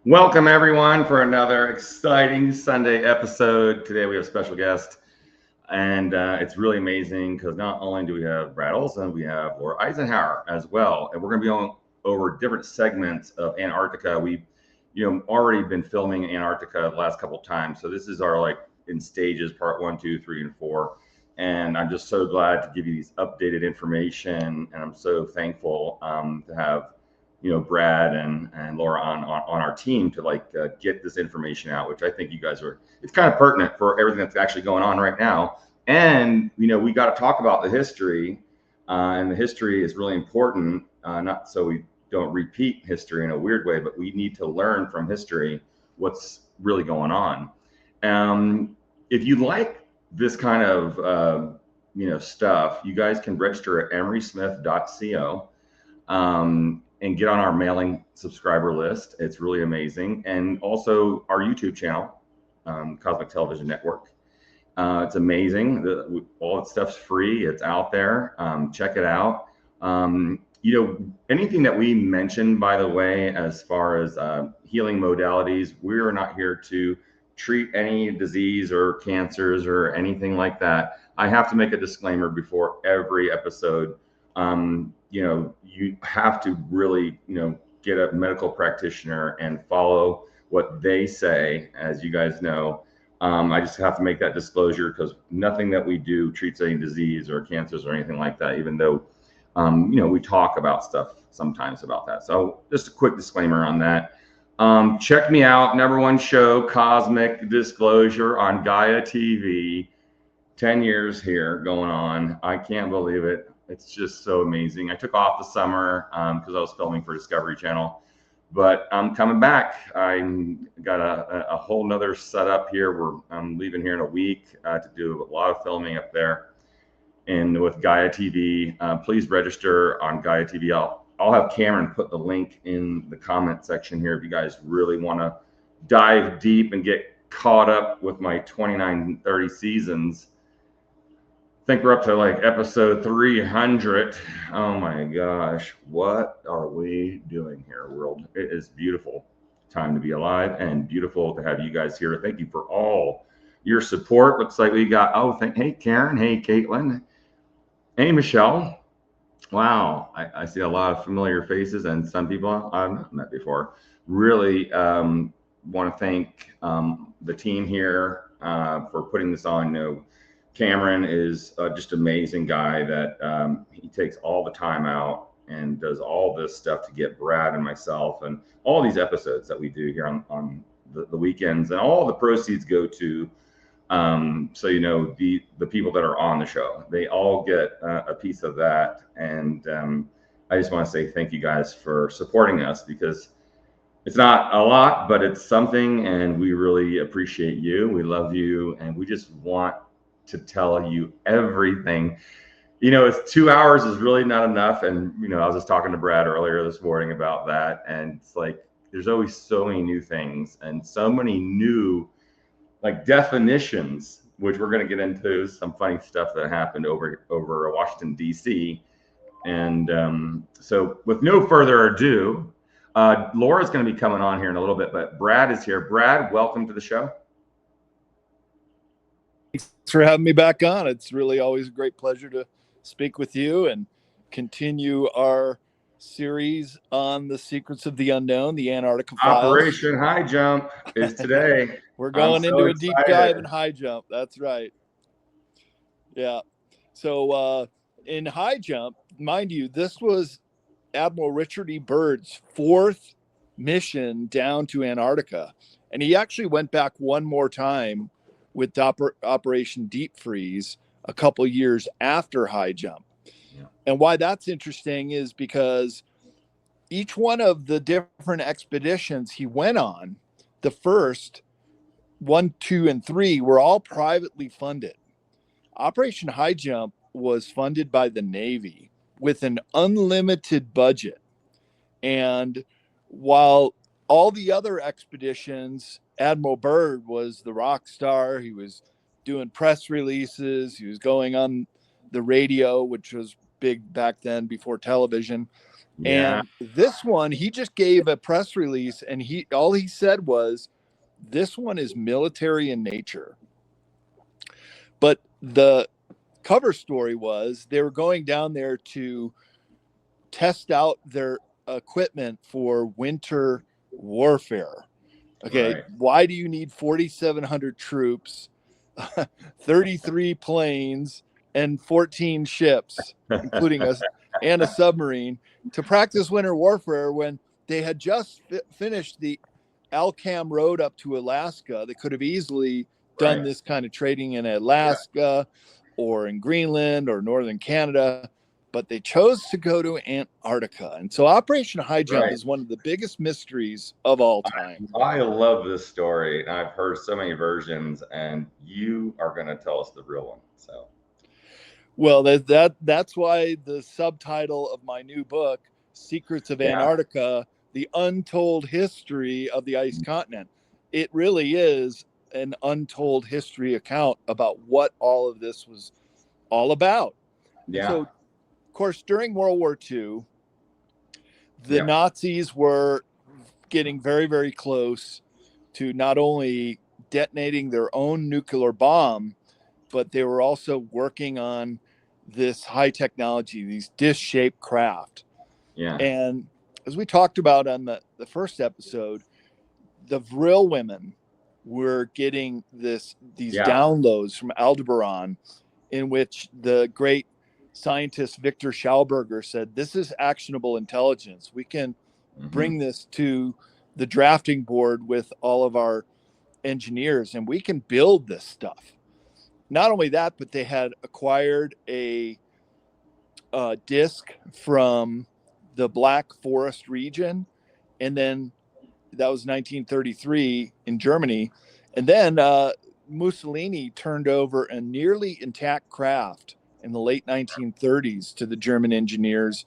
Welcome everyone for another exciting Sunday episode. Today we have a special guest, and it's really amazing because not only do we have Brad Olsen, we have Laura Eisenhower as well, and we're going to be on over different segments of Antarctica. We've, already been filming Antarctica the last couple of times, so this is our like in stages, part 1, 2, 3, and 4. And I'm just so glad to give you these updated information, and I'm so thankful to have Brad and Laura on our team to get this information out, which I think you guys are, it's kind of pertinent for everything that's actually going on right now. And we got to talk about the history, and the history is really important, not so we don't repeat history in a weird way, but we need to learn from history what's really going on. If you like this kind of stuff, you guys can register at emerysmith.co and get on our mailing subscriber list. It's really amazing. And also our YouTube channel, Cosmic Television Network. It's amazing. All that stuff's free. It's out there. Check it out. Anything that we mentioned, by the way, as far as healing modalities, we are not here to treat any disease or cancers or anything like that. I have to make a disclaimer before every episode. You have to really, get a medical practitioner and follow what they say. As you guys know, I just have to make that disclosure because nothing that we do treats any disease or cancers or anything like that, even though, we talk about stuff sometimes about that. So just a quick disclaimer on that. Check me out. #1 show, Cosmic Disclosure on Gaia TV. 10 years here going on. I can't believe it. It's just so amazing. I took off the summer because I was filming for Discovery Channel, but I'm coming back. I got a whole nother setup here. I'm leaving here in a week to do a lot of filming up there and with Gaia TV. Please register on Gaia TV. I'll have Cameron put the link in the comment section here if you guys really want to dive deep and get caught up with my 29, 30 seasons. I think we're up to like episode 300. Oh my gosh, what are we doing here, world? It is beautiful time to be alive and beautiful to have you guys here. Thank you for all your support. Looks like we got, hey Karen, hey Caitlin, hey Michelle. Wow, I see a lot of familiar faces and some people I've not met before. Really want to thank the team here for putting this on. Cameron is just an amazing guy that he takes all the time out and does all this stuff to get Brad and myself and all these episodes that we do here on the weekends, and all the proceeds go to the people that are on the show. They all get a piece of that, and I just want to say thank you guys for supporting us, because it's not a lot, but it's something, and we really appreciate you. We love you, and we just want to tell you everything. It's 2 hours is really not enough. And, I was just talking to Brad earlier this morning about that. And it's like, there's always so many new things and so many new definitions, which we're going to get into some funny stuff that happened over Washington, D.C. And so with no further ado, Laura's going to be coming on here in a little bit, but Brad is here. Brad, welcome to the show. Thanks for having me back on. It's really always a great pleasure to speak with you and continue our series on the secrets of the unknown, the Antarctica Files. Operation High Jump is today. We're going into a deep dive in High Jump. That's right. Yeah. So in High Jump, mind you, this was Admiral Richard E. Byrd's 4th mission down to Antarctica. And he actually went back one more time with Operation Deep Freeze a couple years after High Jump. Yeah. And why that's interesting is because each one of the different expeditions he went on, the first 1, 2, and 3 were all privately funded. Operation High Jump was funded by the Navy with an unlimited budget. And while all the other expeditions, Admiral Byrd was the rock star. He was doing press releases. He was going on the radio, which was big back then before television. Yeah. And this one, he just gave a press release, and all he said was, this one is military in nature. But the cover story was they were going down there to test out their equipment for winter warfare. Okay, Right. why do you need 4,700 troops, 33 planes, and 14 ships, including us, and a submarine to practice winter warfare when they had just finished the Alcam road up to Alaska? They could have easily done Right. this kind of trading in Alaska or in Greenland or northern Canada, but they chose to go to Antarctica. And so Operation High Jump is one of the biggest mysteries of all time. I love this story. I've heard so many versions, and you are going to tell us the real one. So, well, that's why the subtitle of my new book, Secrets of Antarctica, The Untold History of the Ice Continent. It really is an untold history account about what all of this was all about. yeah. So, of course, during World War II, the Nazis were getting very, very close to not only detonating their own nuclear bomb, but they were also working on this high technology, these dish-shaped craft. Yeah. And as we talked about on the first episode, the Vril women were getting these downloads from Aldebaran, in which the great scientist Victor Schauberger said, this is actionable intelligence. We can bring this to the drafting board with all of our engineers, and we can build this stuff. Not only that, but they had acquired a disc from the Black Forest region, and then that was 1933 in Germany. And then Mussolini turned over a nearly intact craft in the late 1930s to the German engineers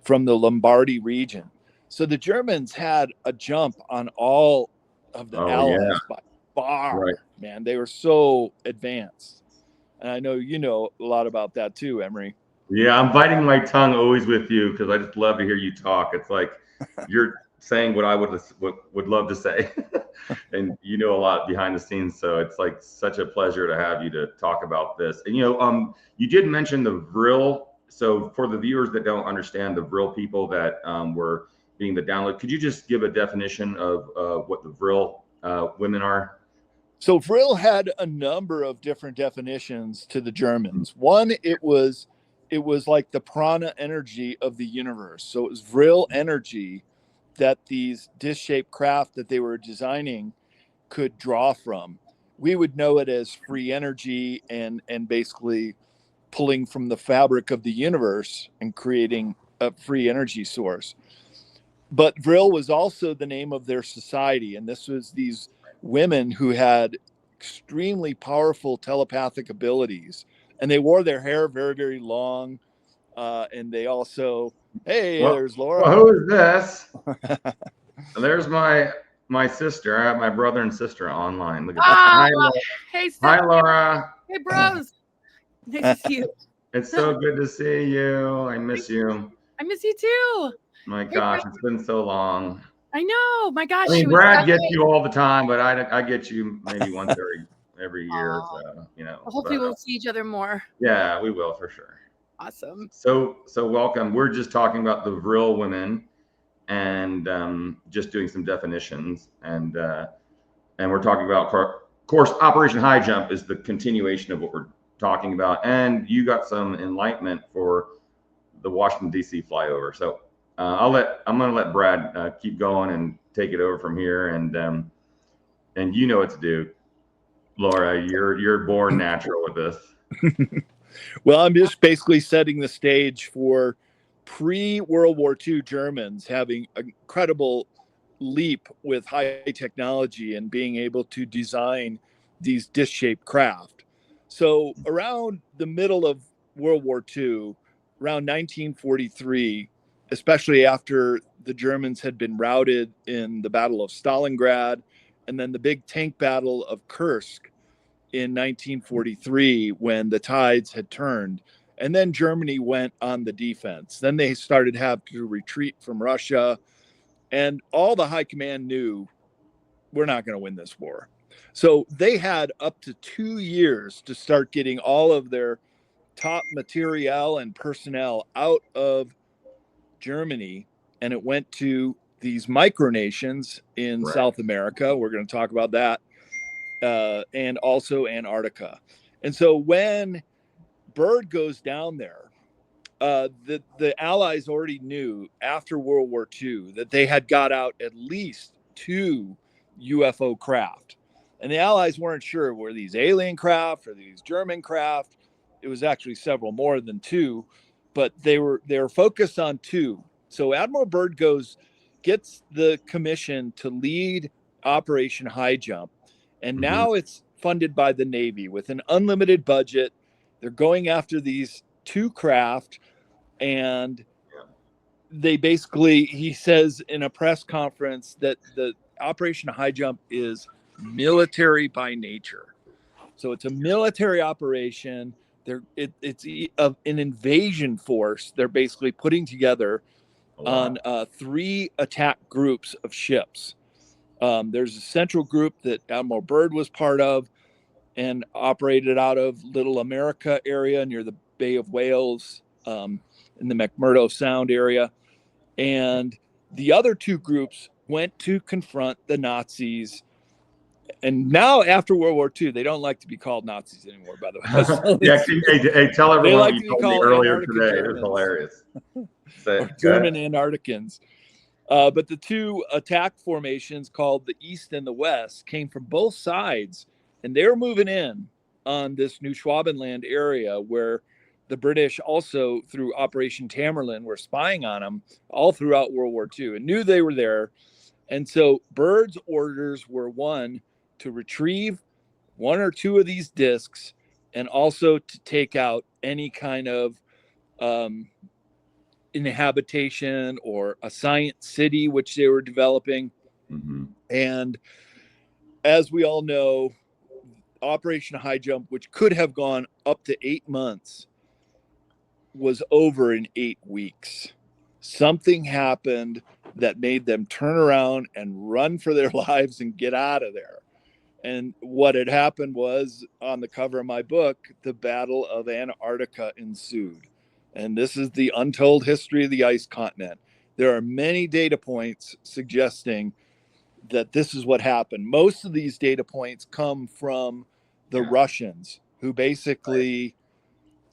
from the Lombardy region. So the Germans had a jump on all of the Allies by far. Right. Man, they were so advanced. And I know you know a lot about that too, Emery. Yeah, I'm biting my tongue always with you because I just love to hear you talk. It's like you're saying what I would love to say, and you know a lot behind the scenes. So it's like such a pleasure to have you to talk about this. And you did mention the Vril. So for the viewers that don't understand the Vril people that were being the download, could you just give a definition of what the Vril women are? So Vril had a number of different definitions to the Germans. One, it was like the prana energy of the universe. So it was Vril energy that these dish-shaped craft that they were designing could draw from. We would know it as free energy and basically pulling from the fabric of the universe and creating a free energy source. But Vril was also the name of their society, and this was these women who had extremely powerful telepathic abilities, and they wore their hair very, very long. And they also, there's Laura. Well, who is this? There's my sister. I have my brother and sister online. Look at that. Hi, Laura. Hey, bros. Nice to see you. It's so good to see you. I miss you. I miss you too. My gosh, it's been so long. I know. My gosh. I mean, Brad gets you all the time, but I get you maybe once every year. So, hopefully we'll see each other more. Yeah, we will for sure. Awesome. So welcome. We're just talking about the Vril women and just doing some definitions. And we're talking about, of course, Operation High Jump is the continuation of what we're talking about. And you got some enlightenment for the Washington D.C. flyover. So I'm going to let Brad keep going and take it over from here. And you know what to do, Laura. You're born natural with this. Well, I'm just basically setting the stage for pre-World War II Germans having an incredible leap with high technology and being able to design these dish-shaped craft. So around the middle of World War II, around 1943, especially after the Germans had been routed in the Battle of Stalingrad and then the big tank battle of Kursk in 1943, when the tides had turned And then Germany went on the defense. Then they started to have to retreat from Russia. And all the high command knew we're not going to win this war. So they had up to 2 years to start getting all of their top materiel and personnel out of Germany. And it went to these micronations in South America. We're going to talk about that. And also Antarctica. And so when Byrd goes down there, the Allies already knew after World War II that they had got out at least 2 UFO craft. And the Allies weren't sure, were these alien craft or these German craft? It was actually several more than 2, but they were focused on 2. So Admiral Byrd gets the commission to lead Operation High Jump. And now it's funded by the Navy with an unlimited budget. They're going after these 2 craft, and they basically, he says in a press conference that the Operation High Jump is military by nature. So it's a military operation. It's an invasion force they're basically putting together on 3 attack groups of ships. There's a central group that Admiral Byrd was part of and operated out of Little America area near the Bay of Whales, in the McMurdo Sound area. And the other 2 groups went to confront the Nazis. And now, after World War II, they don't like to be called Nazis anymore, by the way. So hey, tell everyone like you to be told me called earlier Antarctic today. Germans. It was hilarious. Or German Antarcticans. But the 2 attack formations called the East and the West came from both sides, and they were moving in on this New Schwabenland area where the British also, through Operation Tamerlane, were spying on them all throughout World War II and knew they were there. And so Byrd's orders were, 1, to retrieve 1 or 2 of these discs, and also to take out any kind of inhabitation or a science city, which they were developing. And as we all know, Operation High Jump, which could have gone up to 8 months, was over in 8 weeks. Something happened that made them turn around and run for their lives and get out of there. And what had happened was, on the cover of my book, the Battle of Antarctica ensued. And this is the untold history of the ice continent. There are many data points suggesting that this is what happened. Most of these data points come from the Russians, who basically,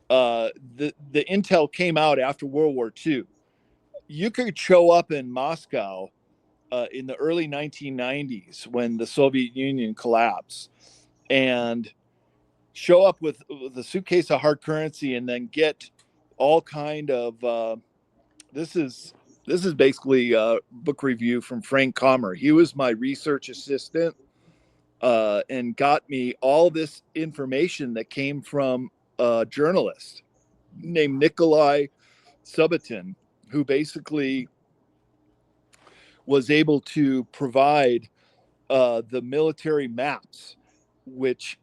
the intel came out after World War II. You could show up in Moscow in the early 1990s when the Soviet Union collapsed, and show up with a suitcase of hard currency and then get all kind of this is basically a book review from Frank Kommer. He was my research assistant and got me all this information that came from a journalist named Nikolai Subotin, who basically was able to provide the military maps, which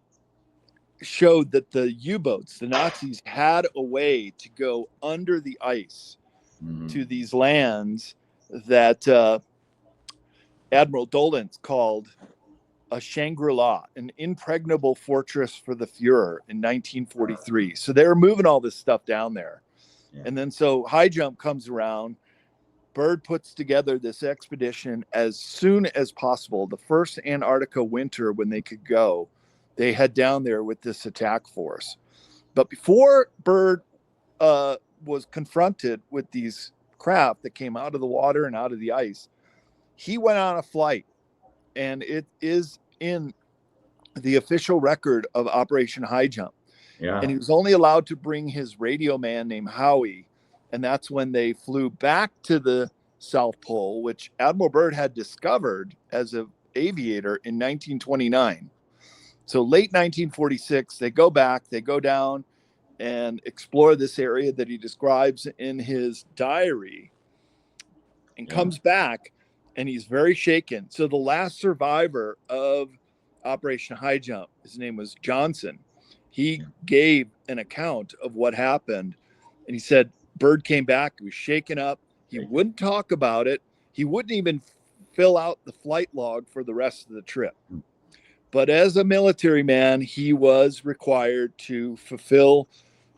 showed that the U-boats, the Nazis, had a way to go under the ice to these lands that Admiral Dolence called a Shangri-La, an impregnable fortress for the Fuhrer in 1943. So they were moving all this stuff down there. And then so High Jump comes around. Byrd puts together this expedition as soon as possible. The first Antarctica winter, when they could go, they head down there with this attack force. But before Byrd was confronted with these craft that came out of the water and out of the ice, he went on a flight, and it is in the official record of Operation High Jump. And he was only allowed to bring his radio man named Howie. And that's when they flew back to the South Pole, which Admiral Byrd had discovered as an aviator in 1929. So late 1946, they go back, they go down and explore this area that he describes in his diary, and comes back, and he's very shaken. So the last survivor of Operation High Jump, his name was Johnson. he gave an account of what happened. And he said, Byrd came back, he was shaken up. He wouldn't talk about it. He wouldn't even fill out the flight log for the rest of the trip. But as a military man, he was required to fulfill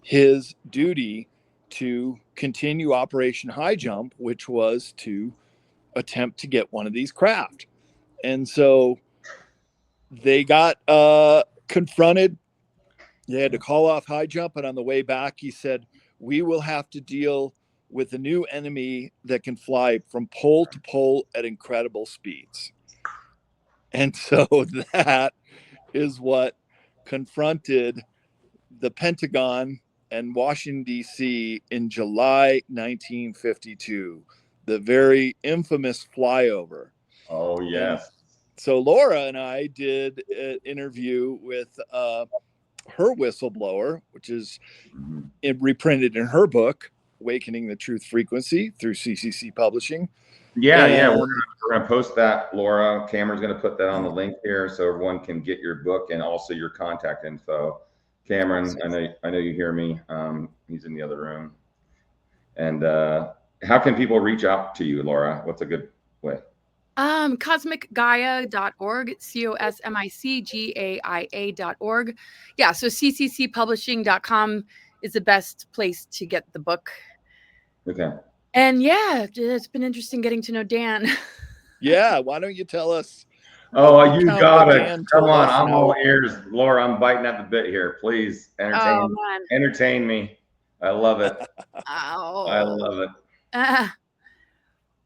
his duty to continue Operation High Jump, which was to attempt to get one of these craft. And so they got confronted. They had to call off High Jump. And on the way back, he said, we will have to deal with a new enemy that can fly from pole to pole at incredible speeds. And so that is what confronted the Pentagon and Washington, D.C. in July 1952, the very infamous flyover. Oh, yes. And so Laura and I did an interview with her whistleblower, which is reprinted in her book, Awakening the Truth Frequency, through CCC Publishing. Yeah, we're gonna post that, Laura. Cameron's gonna put that on the link here so everyone can get your book and also your contact info. Cameron, I know you hear me. He's in the other room. And how can people reach out to you, Laura? What's a good way? CosmicGaia.org, CosmicGaia.org. Yeah, so cccpublishing.com is the best place to get the book. Okay. And yeah, it's been interesting getting to know Dan. Yeah, why don't you tell us? Oh, you got it. Come on, I'm all ears. Laura, I'm biting at the bit here. Please entertain me. I love it. I love it.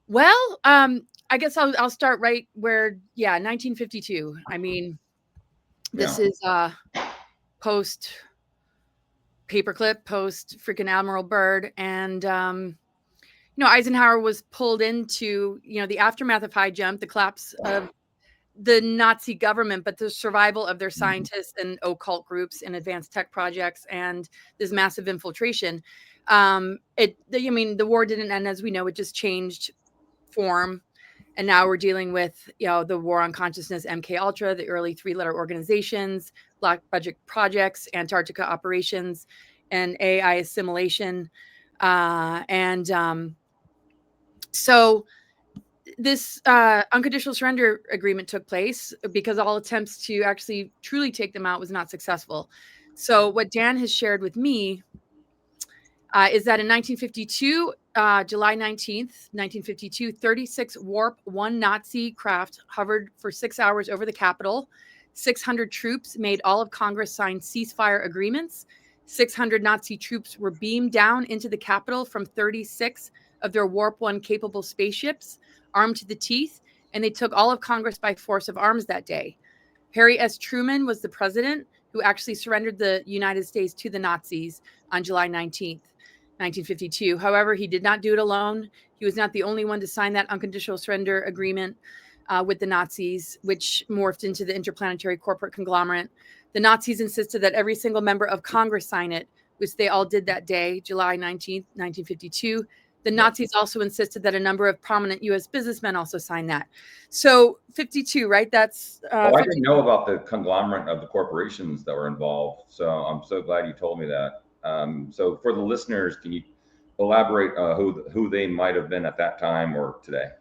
Well, I guess I'll start right where, 1952. I mean, this is post paperclip, post freaking Admiral Byrd, and Eisenhower was pulled into the aftermath of High Jump, the collapse of the Nazi government, but the survival of their scientists and occult groups and advanced tech projects, and this massive infiltration. The war didn't end, as we know. It just changed form. And now we're dealing with, the war on consciousness, MK Ultra, the early 3-letter organizations, black budget projects, Antarctica operations, and AI assimilation. So this unconditional surrender agreement took place because all attempts to actually truly take them out was not successful. So what Dan has shared with me is that in 1952, July 19th, 1952, 36 Warp 1 Nazi craft hovered for 6 hours over the Capitol. 600 troops made all of Congress sign ceasefire agreements. 600 Nazi troops were beamed down into the Capitol from 36 of their Warp 1 capable spaceships, armed to the teeth, and they took all of Congress by force of arms that day. Harry S. Truman was the president who actually surrendered the United States to the Nazis on July 19th. 1952. However, he did not do it alone. He was not the only one to sign that unconditional surrender agreement with the Nazis, which morphed into the interplanetary corporate conglomerate. The Nazis insisted that every single member of Congress sign it, which they all did that day, July 19th, 1952. The Nazis also insisted that a number of prominent U.S. businessmen also sign that. So 52, right? That's I didn't know about the conglomerate of the corporations that were involved. So I'm so glad you told me that. So for the listeners, can you elaborate who they might have been at that time or today?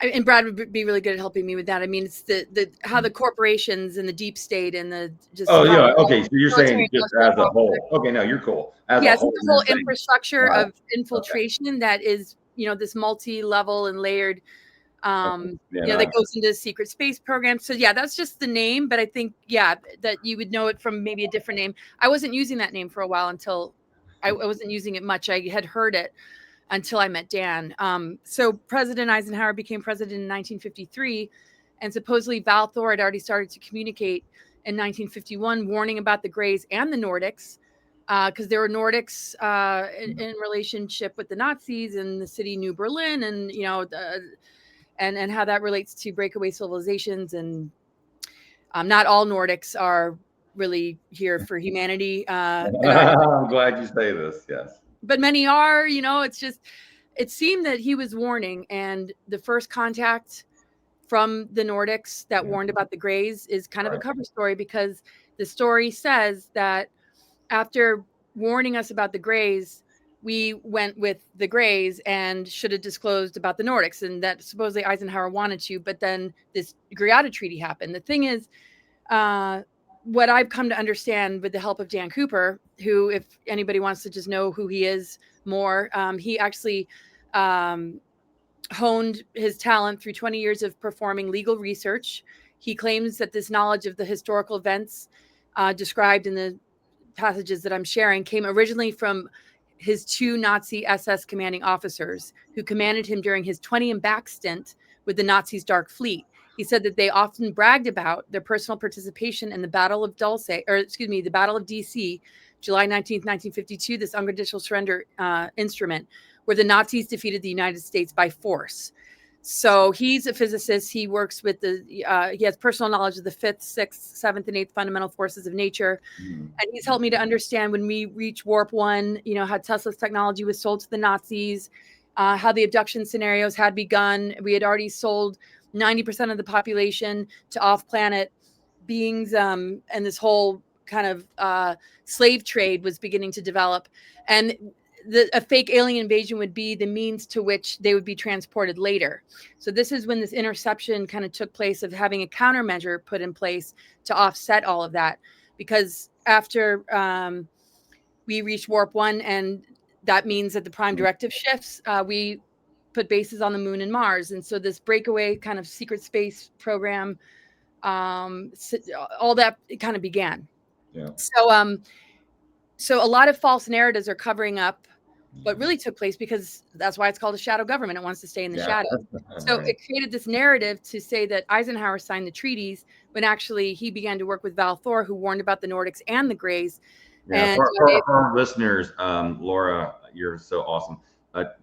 And Brad would be really good at helping me with that. I mean, it's the how the corporations and the deep state and the just. Oh yeah, okay. So you're saying just as a whole. Okay, no, you're cool. As a whole, the whole infrastructure of infiltration that is, this multi-level and layered. That goes into secret space programs. So yeah, that's just the name. But I think that you would know it from maybe a different name. I wasn't using that name for a while until I wasn't using it much. I had heard it until I met Dan. So President Eisenhower became president in 1953, and supposedly Val Thor had already started to communicate in 1951, warning about the Greys and the Nordics, because there were Nordics in relationship with the Nazis and the city New Berlin, and and how that relates to breakaway civilizations. And not all Nordics are really here for humanity. I'm glad you say this. Yes. But many are, it's just, it seemed that he was warning. And the first contact from the Nordics that warned about the Greys is kind of a cover story, because the story says that after warning us about the Greys, we went with the Greys and should have disclosed about the Nordics, and that supposedly Eisenhower wanted to, but then this Greada Treaty happened. The thing is, what I've come to understand with the help of Dan Cooper, who, if anybody wants to just know who he is more, he actually honed his talent through 20 years of performing legal research. He claims that this knowledge of the historical events described in the passages that I'm sharing came originally from his 2 Nazi SS commanding officers who commanded him during his 20 and back stint with the Nazis' Dark Fleet. He said that they often bragged about their personal participation in the Battle of the Battle of DC, July 19th, 1952, this unconditional surrender instrument, where the Nazis defeated the United States by force. So he's a physicist. He works with he has personal knowledge of the 5th, 6th, 7th, and 8th fundamental forces of nature. And he's helped me to understand when we reach warp 1, how Tesla's technology was sold to the Nazis, how the abduction scenarios had begun. We had already sold 90% of the population to off-planet beings, and this whole kind of slave trade was beginning to develop. And a fake alien invasion would be the means to which they would be transported later. So this is when this interception kind of took place, of having a countermeasure put in place to offset all of that. Because after we reached warp 1, and that means that the prime directive shifts, we put bases on the moon and Mars. And so this breakaway kind of secret space program, all that kind of began. Yeah. So a lot of false narratives are covering up what really took place, because that's why it's called a shadow government. It wants to stay in the shadow. So it created this narrative to say that Eisenhower signed the treaties, when actually he began to work with Val Thor, who warned about the Nordics and the Greys. Yeah, and for our listeners, Laura, you're so awesome.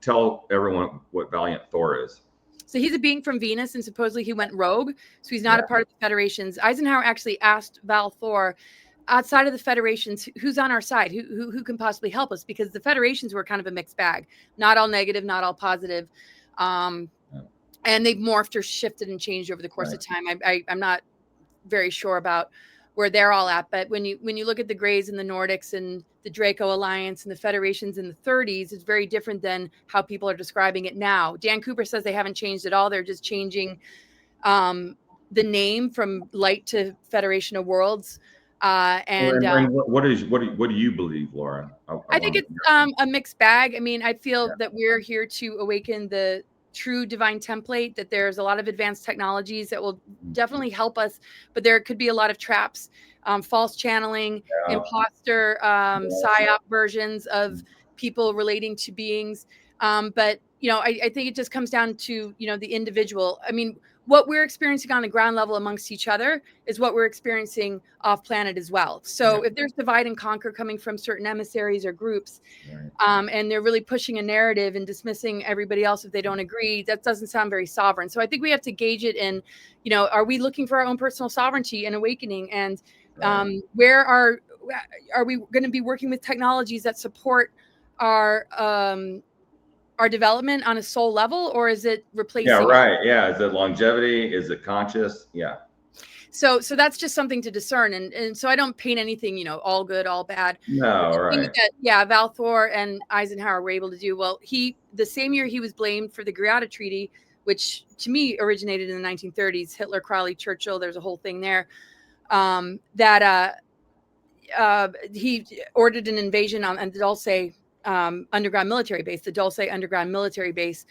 Tell everyone what Valiant Thor is. So he's a being from Venus, and supposedly he went rogue. So he's not a part of the Federations. Eisenhower actually asked Val Thor, outside of the Federations, who's on our side, who can possibly help us, because the Federations were kind of a mixed bag, not all negative, not all positive, and they've morphed or shifted and changed over the course of time. I'm not very sure about where they're all at, but when you look at the Greys and the Nordics and the Draco Alliance and the Federations in the 30s, it's very different than how people are describing it now. Dan Cooper says they haven't changed at all. They're just changing the name from Light to Federation of Worlds. What do you believe, Laura? I think it's a mixed bag. I mean, I feel that we're here to awaken the true divine template, that there's a lot of advanced technologies that will definitely help us, but there could be a lot of traps, false channeling, imposter, psyop versions of people relating to beings. But I think it just comes down to the individual. I mean, what we're experiencing on the ground level amongst each other is what we're experiencing off planet as well. So if there's divide and conquer coming from certain emissaries or groups, and they're really pushing a narrative and dismissing everybody else if they don't agree, that doesn't sound very sovereign. So I think we have to gauge it in, are we looking for our own personal sovereignty and awakening? And where are we going to be working with technologies that support our development on a soul level, or is it replacing? Is it longevity? Is it conscious? So that's just something to discern, and so I don't paint anything all good, all bad. Val Thor and Eisenhower were able to do well. The same year he was blamed for the Greada Treaty, which to me originated in the 1930s. Hitler, Crowley, Churchill, there's a whole thing there. He ordered an invasion on Dulce underground military base, the Dulce underground military base,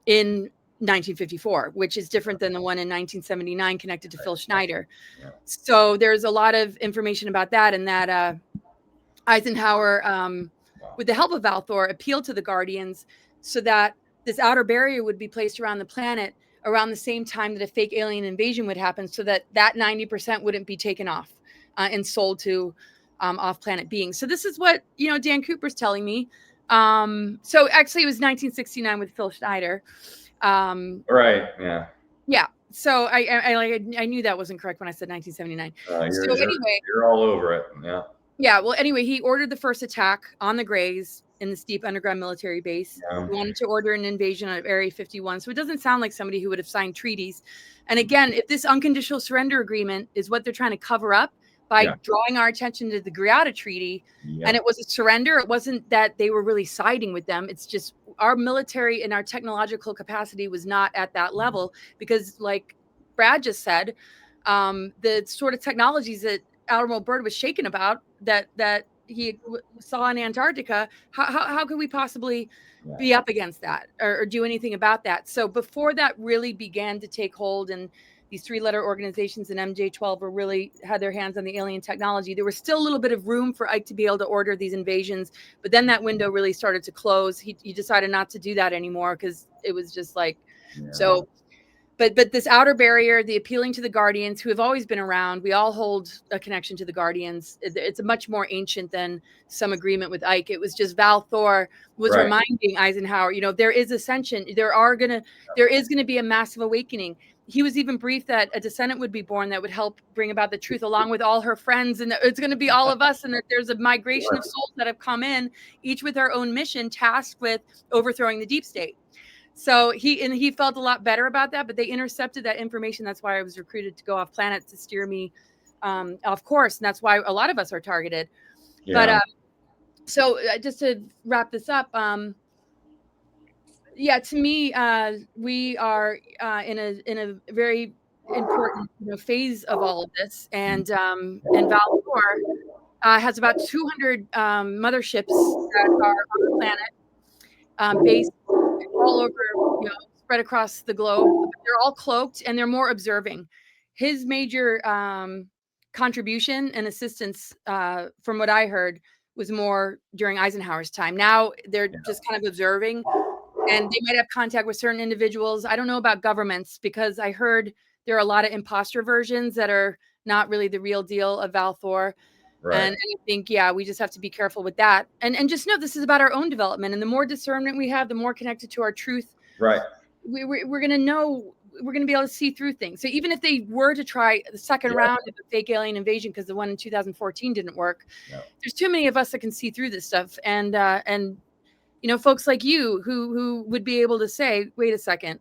in 1954, which is different than the one in 1979 connected to Phil Schneider. So there's a lot of information about that, and that Eisenhower, with the help of Val Thor, appealed to the Guardians so that this outer barrier would be placed around the planet around the same time that a fake alien invasion would happen, so that 90% wouldn't be taken off and sold to off-planet beings. So this is what Dan Cooper's telling me. So actually, it was 1969 with Phil Schneider. So I knew that wasn't correct when I said 1979. You're all over it. Well, anyway, he ordered the first attack on the Greys in this deep underground military base. He wanted to order an invasion of Area 51. So it doesn't sound like somebody who would have signed treaties. And again, if this unconditional surrender agreement is what they're trying to cover up, by drawing our attention to the Greada Treaty. And it was a surrender. It wasn't that they were really siding with them. It's just our military and our technological capacity was not at that level, because like Brad just said, the sort of technologies that Admiral Byrd was shaken about that he saw in Antarctica, how could we possibly be up against that or do anything about that? So before that really began to take hold, and these three-letter organizations and MJ-12 were really had their hands on the alien technology, there was still a little bit of room for Ike to be able to order these invasions. But then that window really started to close. He decided not to do that anymore, because it was just like, so. But this outer barrier, the appealing to the Guardians, who have always been around, we all hold a connection to the Guardians. It's a much more ancient than some agreement with Ike. It was just Val Thor was reminding Eisenhower, there is ascension. There is gonna be a massive awakening. He was even briefed that a descendant would be born that would help bring about the truth, along with all her friends, and it's going to be all of us, and that there's a migration of souls that have come in, each with our own mission, tasked with overthrowing the deep state. So he felt a lot better about that, but they intercepted that information. That's why I was recruited to go off planet to steer me off course, and that's why a lot of us are targeted. But so just to wrap this up, to me, we are in a very important phase of all of this, and Val Thor has about 200 motherships that are on the planet, based all over, spread across the globe. They're all cloaked, and they're more observing. His major contribution and assistance, from what I heard, was more during Eisenhower's time. Now they're just kind of observing, and they might have contact with certain individuals. I don't know about governments, because I heard there are a lot of imposter versions that are not really the real deal of Val Thor. And I think, we just have to be careful with that. And just know this is about our own development. And the more discernment we have, the more connected to our truth. We're going to know, we're going to be able to see through things. So even if they were to try the second round of a fake alien invasion, because the one in 2014 didn't work, there's too many of us that can see through this stuff. And folks like you who would be able to say, wait a second,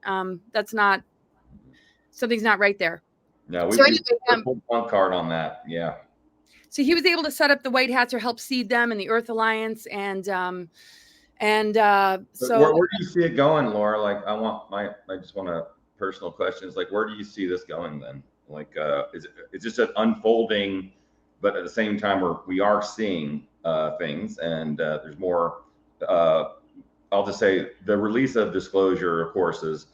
something's not right there. No, we pulled one card on that. So he was able to set up the White Hats, or help seed them in the Earth Alliance, and so where do you see it going, Laura? Like, I just want a personal questions. Like, where do you see this going then? Like, it's just an unfolding, but at the same time we are seeing things, and there's more. I'll just say the release of Disclosure, of course, is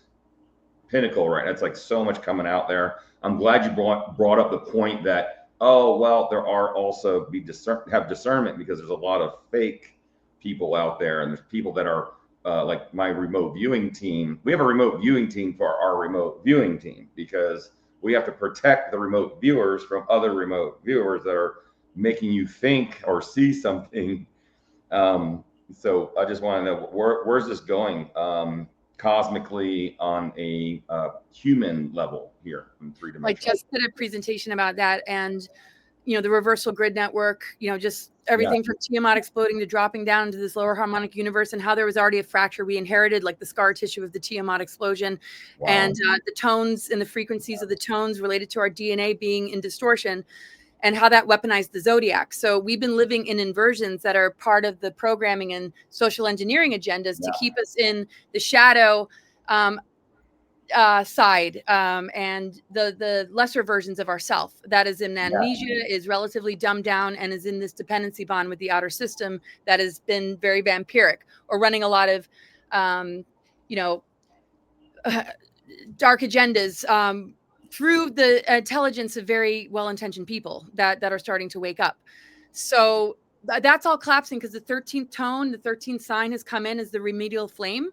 pinnacle, right? It's like so much coming out there. I'm glad you brought up the point that, there are also have discernment, because there's a lot of fake people out there, and there's people that are like my remote viewing team. We have a remote viewing team for our remote viewing team, because we have to protect the remote viewers from other remote viewers that are making you think or see something. So I just want to know, where's this going cosmically on a human level here in 3 dimensions? I just did a presentation about that, and the reversal grid network, just everything from Tiamat exploding to dropping down into this lower harmonic universe, and how there was already a fracture we inherited, like the scar tissue of the Tiamat explosion, and the tones and the frequencies of the tones related to our DNA being in distortion, and how that weaponized the Zodiac. So we've been living in inversions that are part of the programming and social engineering agendas to keep us in the shadow side, and the lesser versions of ourself that is in amnesia, is relatively dumbed down, and is in this dependency bond with the outer system that has been very vampiric, or running a lot of dark agendas through the intelligence of very well-intentioned people that are starting to wake up. So that's all collapsing, because the 13th tone, the 13th sign, has come in as the remedial flame.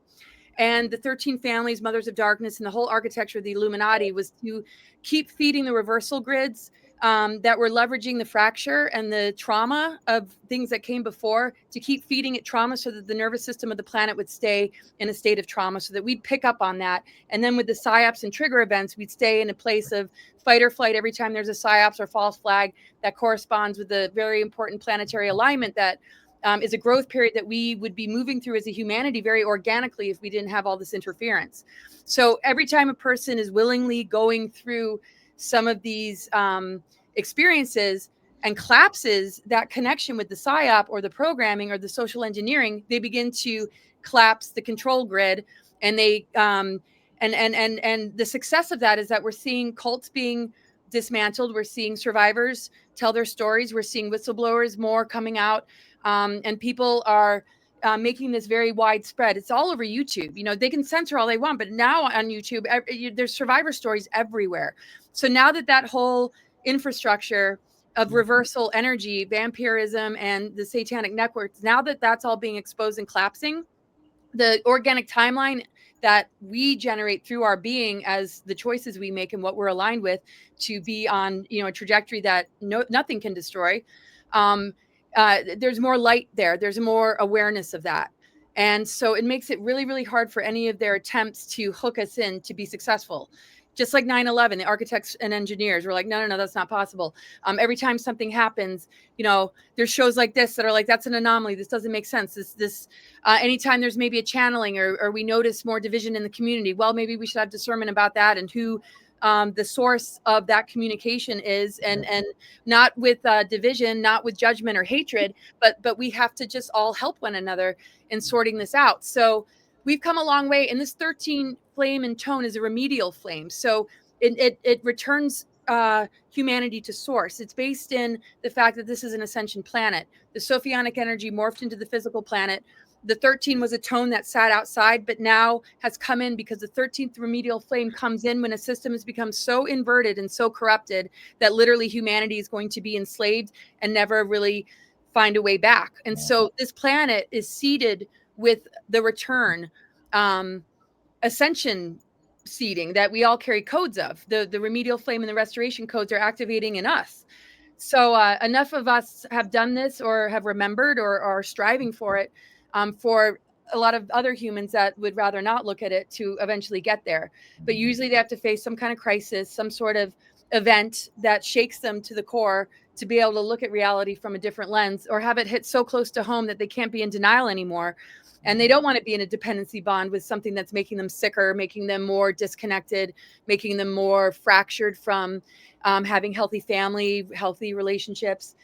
And the 13 families, mothers of darkness, and the whole architecture of the Illuminati was to keep feeding the reversal grids that were leveraging the fracture and the trauma of things that came before, to keep feeding it trauma, so that the nervous system of the planet would stay in a state of trauma, so that we'd pick up on that. And then with the psyops and trigger events, we'd stay in a place of fight or flight every time there's a psyops or false flag that corresponds with the very important planetary alignment that is a growth period that we would be moving through as a humanity very organically if we didn't have all this interference. So every time a person is willingly going through some of these experiences, and collapses that connection with the psyop or the programming or the social engineering, they begin to collapse the control grid. And they and the success of that is that we're seeing cults being dismantled. We're seeing survivors tell their stories. We're seeing whistleblowers more coming out, and people are making this very widespread. It's all over YouTube. You know, they can censor all they want, but now on YouTube, there's survivor stories everywhere. So now that whole infrastructure of reversal energy, vampirism, and the satanic networks, now that's all being exposed and collapsing, the organic timeline that we generate through our being as the choices we make and what we're aligned with to be on, you know, a trajectory that nothing can destroy. There's more light there. There's more awareness of that. And so it makes it really, really hard for any of their attempts to hook us in to be successful. Just like 9/11, the architects and engineers were like, no, that's not possible. Every time something happens, you know, there's shows like this that are like, that's an anomaly. This doesn't make sense. Anytime there's maybe a channeling or we notice more division in the community, well, maybe we should have discernment about that and who the source of that communication is, and not with division, not with judgment or hatred, but we have to just all help one another in sorting this out. So we've come a long way, and this 13 flame and tone is a remedial flame. So it returns humanity to source. It's based in the fact that this is an ascension planet. The Sophionic energy morphed into the physical planet. The 13 was a tone that sat outside, but now has come in because the 13th remedial flame comes in when a system has become so inverted and so corrupted that literally humanity is going to be enslaved and never really find a way back. And so this planet is seeded with the return ascension seeding that we all carry codes of. The remedial flame and the restoration codes are activating in us. So enough of us have done this or have remembered or are striving for it, for a lot of other humans that would rather not look at it to eventually get there. But usually they have to face some kind of crisis, some sort of event that shakes them to the core to be able to look at reality from a different lens, or have it hit so close to home that they can't be in denial anymore. And they don't want to be in a dependency bond with something that's making them sicker, making them more disconnected, making them more fractured from having healthy family, healthy relationships,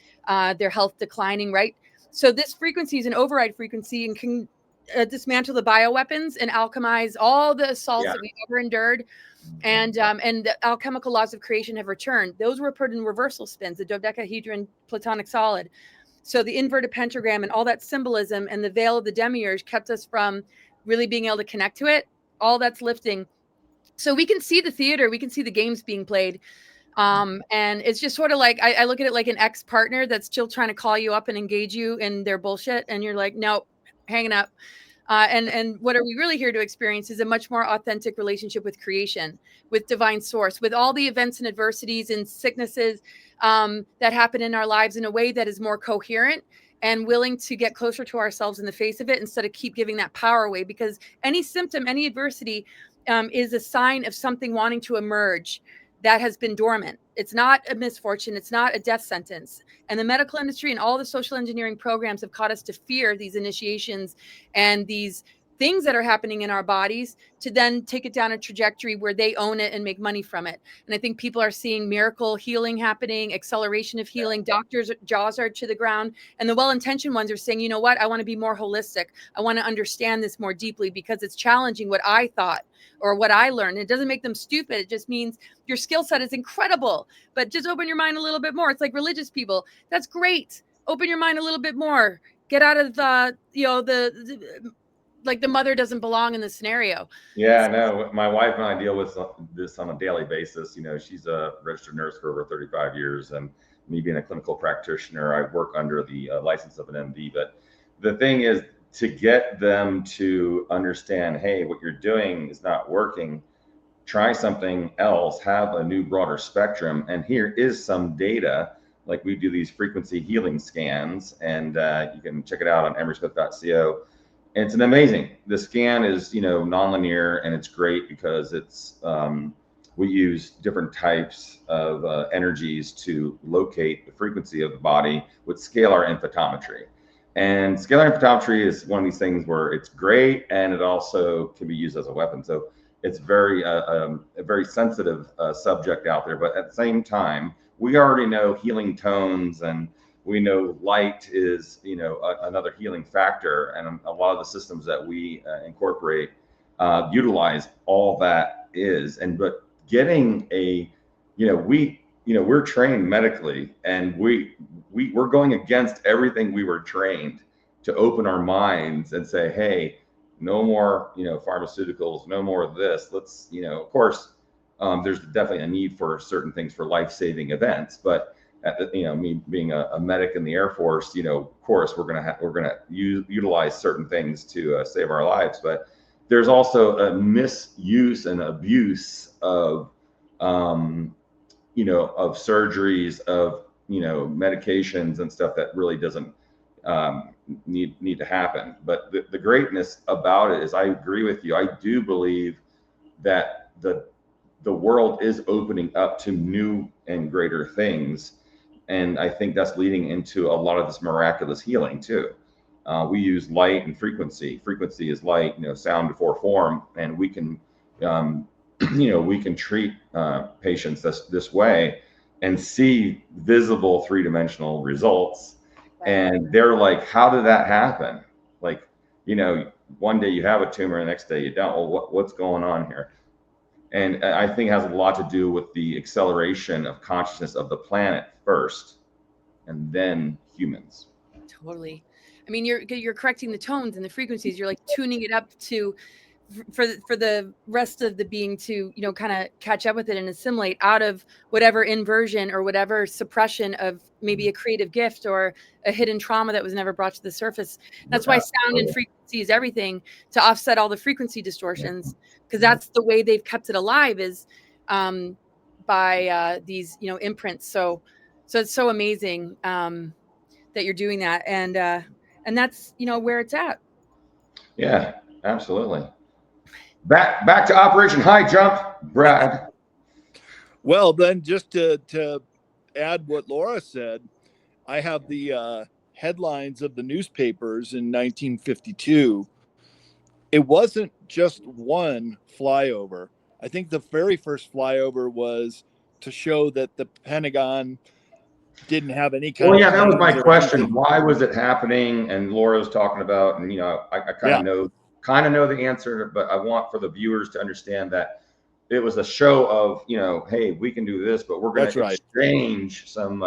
their health declining, right? So this frequency is an override frequency and can dismantle the bioweapons and alchemize all the assaults that we've ever endured. And the alchemical laws of creation have returned. Those were put in reversal spins, the dodecahedron platonic solid. So the inverted pentagram and all that symbolism and the veil of the demiurge kept us from really being able to connect to it. All that's lifting. So we can see the theater, we can see the games being played. And it's just sort of like, I look at it like an ex-partner that's still trying to call you up and engage you in their bullshit. And you're like, no, hanging up. And what are we really here to experience is a much more authentic relationship with creation, with divine source, with all the events and adversities and sicknesses that happen in our lives in a way that is more coherent and willing to get closer to ourselves in the face of it instead of keep giving that power away. Because any symptom, any adversity is a sign of something wanting to emerge that has been dormant. It's not a misfortune. It's not a death sentence. And the medical industry and all the social engineering programs have caught us to fear these initiations and these things that are happening in our bodies to then take it down a trajectory where they own it and make money from it. And I think people are seeing miracle healing happening, acceleration of healing. Doctors' jaws are to the ground. And the well-intentioned ones are saying, you know what? I want to be more holistic. I want to understand this more deeply because it's challenging what I thought or what I learned. It doesn't make them stupid. It just means your skill set is incredible, but just open your mind a little bit more. It's like religious people. That's great. Open your mind a little bit more. Get out of like the mother doesn't belong in the scenario. Yeah, no, my wife and I deal with this on a daily basis. You know, she's a registered nurse for over 35 years, and me being a clinical practitioner, I work under the license of an MD. But the thing is to get them to understand, hey, what you're doing is not working. Try something else, have a new broader spectrum. And here is some data, like we do these frequency healing scans, and you can check it out on emerysmith.co. It's an amazing. The scan is, you know, nonlinear, and it's great because it's we use different types of energies to locate the frequency of the body with scalar infotopmetry. And scalar infotopmetry is one of these things where it's great, and it also can be used as a weapon. So it's very a very sensitive subject out there, but at the same time, we already know healing tones, and we know light is, another healing factor. And a lot of the systems that we incorporate utilize all that is. But getting we're trained medically, and we're going against everything we were trained to open our minds and say, hey, no more, pharmaceuticals, no more of this. Let's, of course, there's definitely a need for certain things for life-saving events, but me being a medic in the Air Force, of course, we're gonna utilize certain things to save our lives. But there's also a misuse and abuse of of surgeries, of medications and stuff that really doesn't need to happen. But the greatness about it is, I agree with you. I do believe that the world is opening up to new and greater things, and I think that's leading into a lot of this miraculous healing too. We use light and frequency. Frequency is light, sound before form, and we can we can treat patients this way and see visible three-dimensional results. And they're like, how did that happen? Like, one day you have a tumor, the next day you don't. Well, what's going on here? And I think it has a lot to do with the acceleration of consciousness of the planet first, and then humans. Totally. I mean, you're correcting the tones and the frequencies. You're like tuning it up to for the rest of the being to kind of catch up with it and assimilate out of whatever inversion or whatever suppression of maybe a creative gift or a hidden trauma that was never brought to the surface. That's why sound and frequency is everything, to offset all the frequency distortions, because that's the way they've kept it alive, is by these imprints. So it's so amazing that you're doing that, and that's where it's at. Yeah, absolutely. Back to Operation High Jump, Brad. Well, then, just to add what Laura said, I have the headlines of the newspapers in 1952. It wasn't just one flyover. I think the very first flyover was to show that the Pentagon didn't have any kind of. Well, yeah, that was my question. Why was it happening? And Laura was talking about, and I kind of know the answer, but I want for the viewers to understand that it was a show of, hey, we can do this, but we're going to exchange some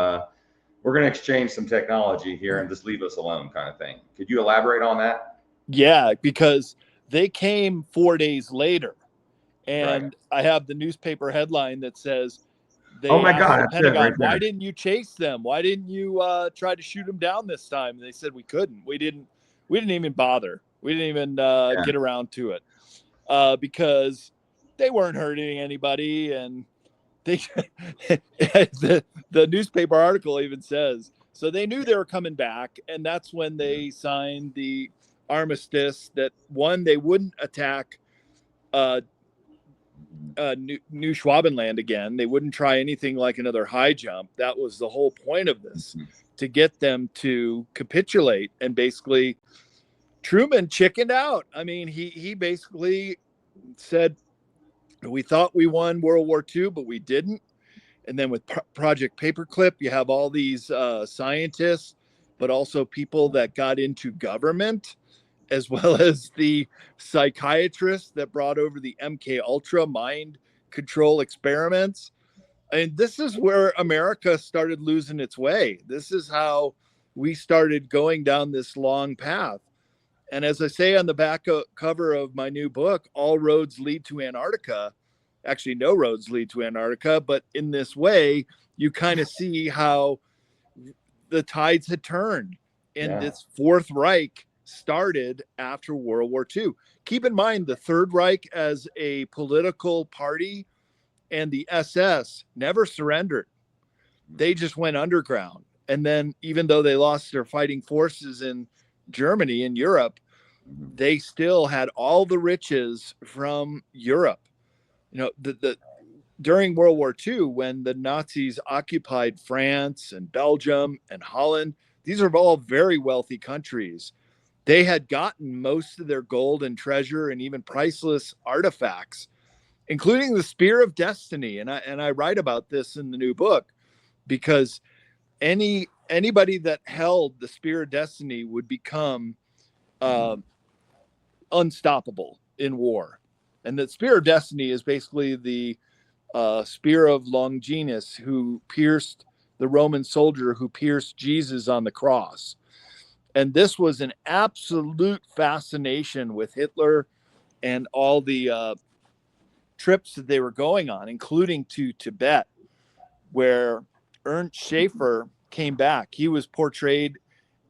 technology here and just leave us alone, kind of thing. Could you elaborate on that? Yeah, because they came 4 days later, and I have the newspaper headline that says, they asked the Pentagon, why didn't you chase them? Why didn't you try to shoot them down this time? And they said, we couldn't. We didn't even bother. We didn't even get around to it because they weren't hurting anybody. And they the newspaper article even says, so they knew they were coming back. And that's when they signed the armistice that, one, they wouldn't attack New Schwabenland again. They wouldn't try anything like another high jump. That was the whole point of this, to get them to capitulate. And basically Truman chickened out. I mean, he basically said, we thought we won World War II, but we didn't. And then with Project Paperclip, you have all these scientists, but also people that got into government, as well as the psychiatrists that brought over the MK Ultra mind control experiments. And this is where America started losing its way. This is how we started going down this long path. And as I say on the back cover of my new book, all roads lead to Antarctica. Actually, no roads lead to Antarctica, but in this way, you kind of see how the tides had turned. And this Fourth Reich started after World War II. Keep in mind, the Third Reich as a political party and the SS never surrendered. They just went underground. And then even though they lost their fighting forces in Germany and Europe, they still had all the riches from Europe. During World War II, when the Nazis occupied France and Belgium and Holland, these are all very wealthy countries. They had gotten most of their gold and treasure and even priceless artifacts, including the Spear of Destiny. And I write about this in the new book. because anybody that held the Spear of Destiny would become unstoppable in war. And the Spear of Destiny is basically the spear of Longinus, who pierced the Roman soldier who pierced Jesus on the cross. And this was an absolute fascination with Hitler and all the trips that they were going on, including to Tibet, where Ernst Schaefer came back. He was portrayed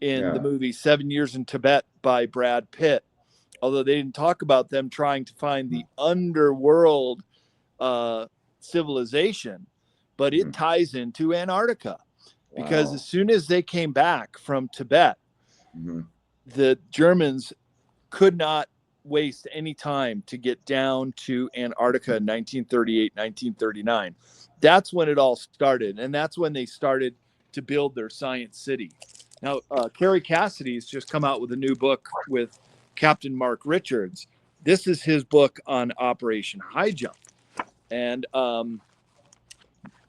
in the movie 7 Years in Tibet by Brad Pitt, although they didn't talk about them trying to find the underworld civilization, but it ties into Antarctica, because as soon as they came back from Tibet, the Germans could not waste any time to get down to Antarctica in 1938, 1939. That's when it all started, and that's when they started to build their science city. Now, Kerry Cassidy's just come out with a new book with Captain Mark Richards. This is his book on Operation High Jump. And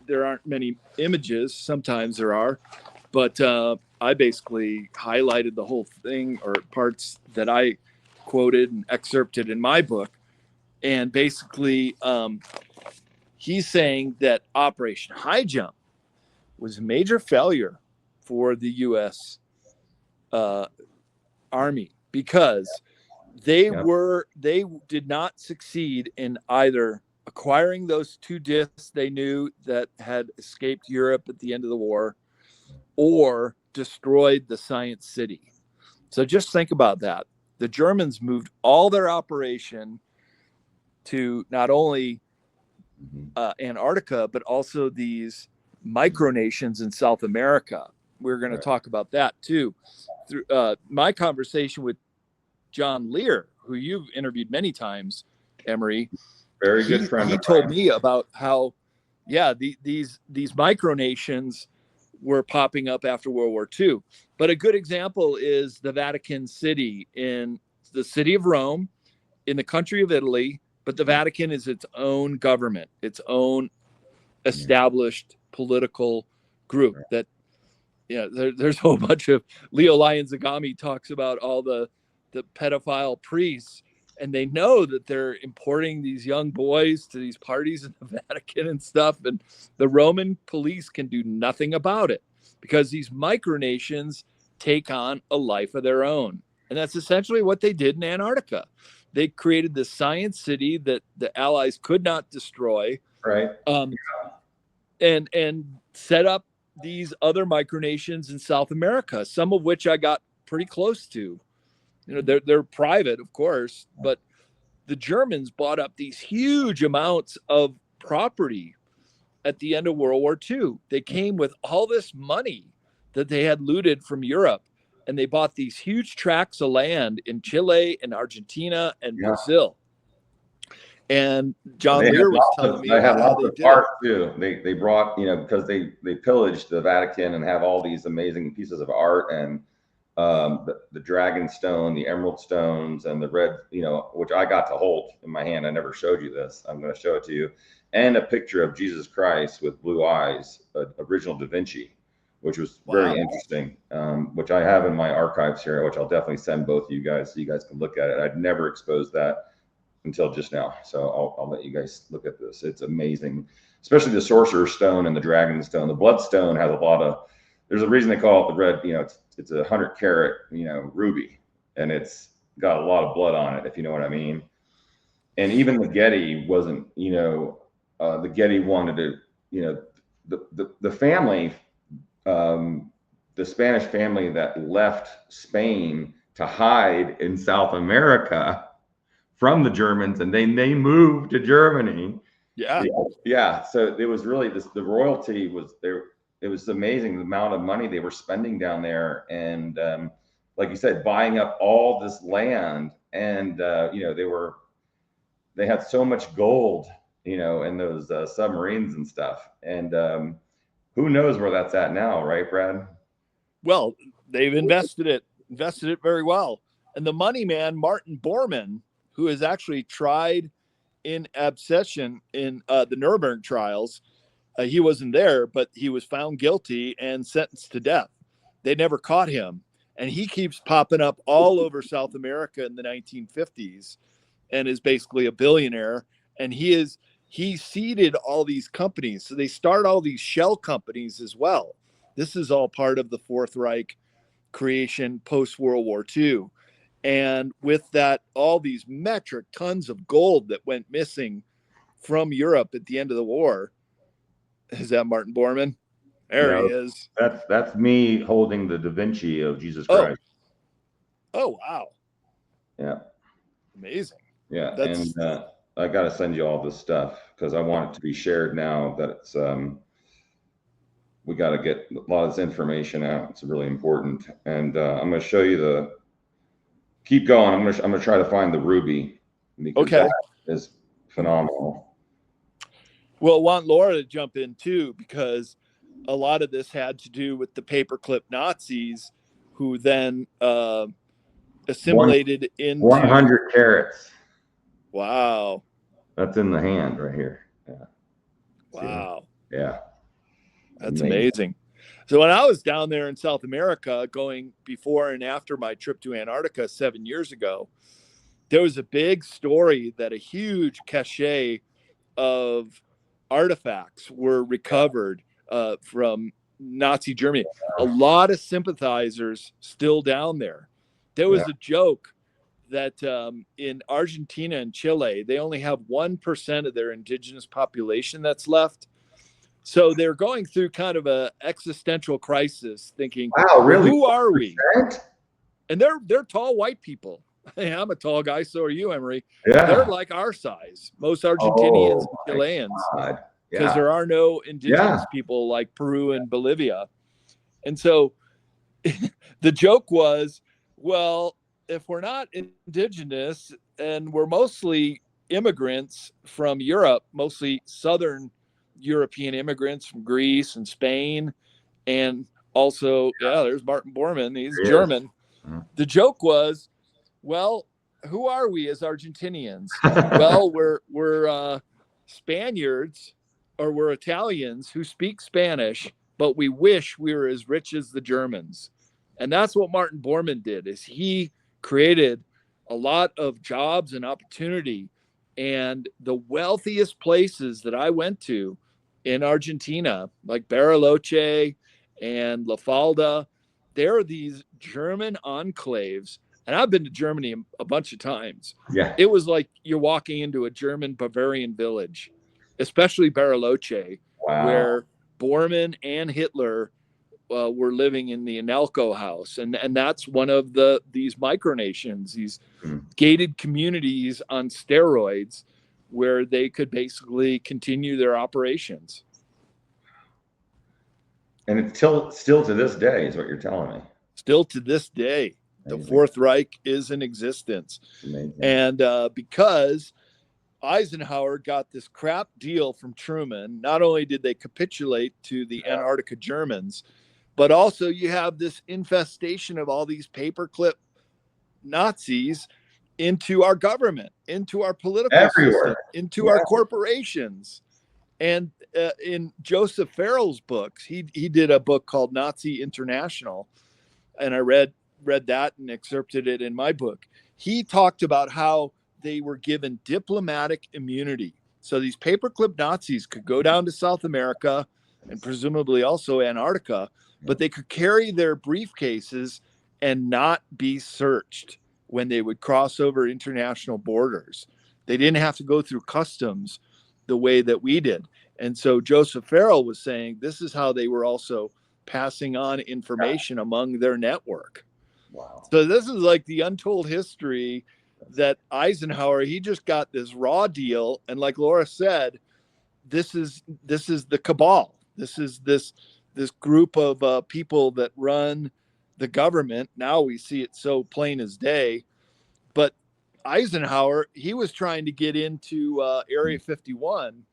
there aren't many images. Sometimes there are. But I basically highlighted the whole thing, or parts that I quoted and excerpted in my book. And basically, he's saying that Operation High Jump was a major failure for the U.S. Army, because they did not succeed in either acquiring those 2 discs they knew that had escaped Europe at the end of the war, or destroyed the science city. So just think about that. The Germans moved all their operation to not only Antarctica, but also these micronations in South America. We're going to talk about that too. Through my conversation with John Lear, who you've interviewed many times, Emery, very good friend. He told me about how, these micronations were popping up after World War II. But a good example is the Vatican City in the city of Rome, in the country of Italy. But the Vatican is its own government, its own established political group. That, there's a whole bunch of Leo Lion-Zagami talks about all the pedophile priests, and they know that they're importing these young boys to these parties in the Vatican and stuff. And the Roman police can do nothing about it, because these micronations take on a life of their own. And that's essentially what they did in Antarctica. They created the science city that the Allies could not destroy, right? And set up these other micronations in South America, some of which I got pretty close to. They're private, of course, but the Germans bought up these huge amounts of property at the end of World War II. They came with all this money that they had looted from Europe, and they bought these huge tracts of land in Chile and Argentina and Brazil. And John Lear was telling me about how they did art too. They brought, because they pillaged the Vatican and have all these amazing pieces of art, and the dragon stone, the emerald stones, and the red, which I got to hold in my hand. I never showed you this. I'm going to show it to you. And a picture of Jesus Christ with blue eyes, original Da Vinci, which was very interesting, which I have in my archives here, which I'll definitely send both of you guys so you guys can look at it. I'd never exposed that until just now. So I'll let you guys look at this. It's amazing, especially the Sorcerer's Stone and the Dragon Stone. The Bloodstone has a lot of, there's a reason they call it the red, it's a 100 carat, ruby, and it's got a lot of blood on it, if you know what I mean. And even the Getty wasn't, the Getty wanted to, the family, the Spanish family that left Spain to hide in South America from the Germans, and then they moved to Germany. Yeah. So it was really the royalty was there. It was amazing the amount of money they were spending down there, and like you said, buying up all this land, and they had so much gold, in those submarines and stuff, and who knows where that's at now, right, Brad? Well, they've invested it very well, and the money man Martin Bormann, who is actually tried in abscission in the Nuremberg trials, He wasn't there, but he was found guilty and sentenced to death. They never caught him. And he keeps popping up all over South America in the 1950s and is basically a billionaire. And he seeded all these companies. So they start all these shell companies as well. This is all part of the Fourth Reich creation post-World War II. And with that, all these metric tons of gold that went missing from Europe at the end of the war. Is that Martin Bormann? There he is. That's me holding the Da Vinci of Jesus Christ. Oh, wow. Yeah. Amazing. Yeah. And I got to send you all this stuff because I want it to be shared now that it's, we got to get a lot of this information out. It's really important. And I'm going to show you keep going. I'm going to try to find the ruby because that is phenomenal. Well, I want Laura to jump in too, because a lot of this had to do with the paperclip Nazis who then assimilated into 100 carats. Wow. That's in the hand right here. Yeah. Wow. Yeah. That's amazing. So when I was down there in South America, going before and after my trip to Antarctica 7 years ago, there was a big story that a huge cache of artifacts were recovered from Nazi Germany. A lot of sympathizers still down there. There was a joke that in Argentina and Chile, they only have 1% of their indigenous population that's left. So they're going through kind of a existential crisis, thinking, "Wow, really? Who are we?" 1%? And they're tall white people. Hey, I'm a tall guy, so are you, Emery. Yeah. They're like our size, most Argentinians and Chileans, because there are no indigenous people like Peru and Bolivia. And so the joke was, well, if we're not indigenous and we're mostly immigrants from Europe, mostly Southern European immigrants from Greece and Spain, and also, there's Martin Bormann, he's German. The joke was, well, who are we as Argentinians? Well, we're Spaniards, or we're Italians who speak Spanish, but we wish we were as rich as the Germans. And that's what Martin Bormann did, is he created a lot of jobs and opportunity. And the wealthiest places that I went to in Argentina, like Bariloche and La Falda, there are these German enclaves. And I've been to Germany a bunch of times. Yeah. It was like you're walking into a German Bavarian village, especially Bariloche, where Bormann and Hitler were living in the Anelco house. And that's one of these micronations, these gated communities on steroids, where they could basically continue their operations. And it's still to this day is what you're telling me. Still to this day. The Fourth Reich is in existence. And because Eisenhower got this crap deal from Truman, not only did they capitulate to the Antarctica Germans, but also you have this infestation of all these paperclip Nazis into our government, into our political system, into our corporations. And in Joseph Farrell's books, he did a book called Nazi International, and I read that and excerpted it in my book. He talked about how they were given diplomatic immunity. So these paperclip Nazis could go down to South America and presumably also Antarctica, but they could carry their briefcases and not be searched when they would cross over international borders. They didn't have to go through customs the way that we did. And so Joseph Farrell was saying this is how they were also passing on information among their network. Wow. So this is like the untold history that Eisenhower, he just got this raw deal. And like Laura said, this is the cabal. This is this group of people that run the government. Now we see it so plain as day. But Eisenhower, he was trying to get into Area 51,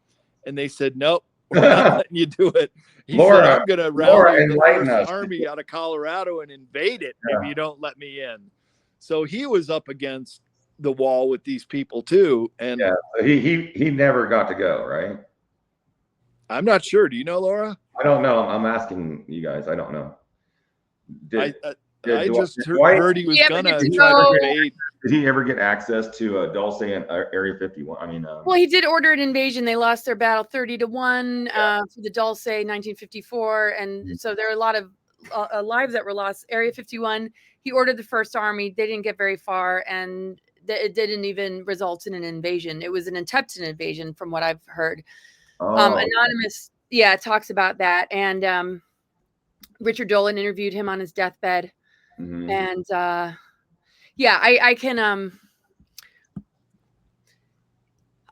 and they said, nope, we're not letting you do it. He said, I'm going to rally the First Army out of Colorado and invade it if you don't let me in. So he was up against the wall with these people too. And he never got to go, right? I'm not sure. Do you know, Laura? I don't know. I'm asking you guys. I don't know. I just heard he was gonna try to invade. Did he ever get access to Dulce and Area 51? I mean, well, he did order an invasion. They lost their battle 30-1 for the Dulce 1954, and so there are a lot of lives that were lost. Area 51. He ordered the First Army. They didn't get very far, and it didn't even result in an invasion. It was an attempted invasion, from what I've heard. Anonymous, talks about that, and Richard Dolan interviewed him on his deathbed, and I can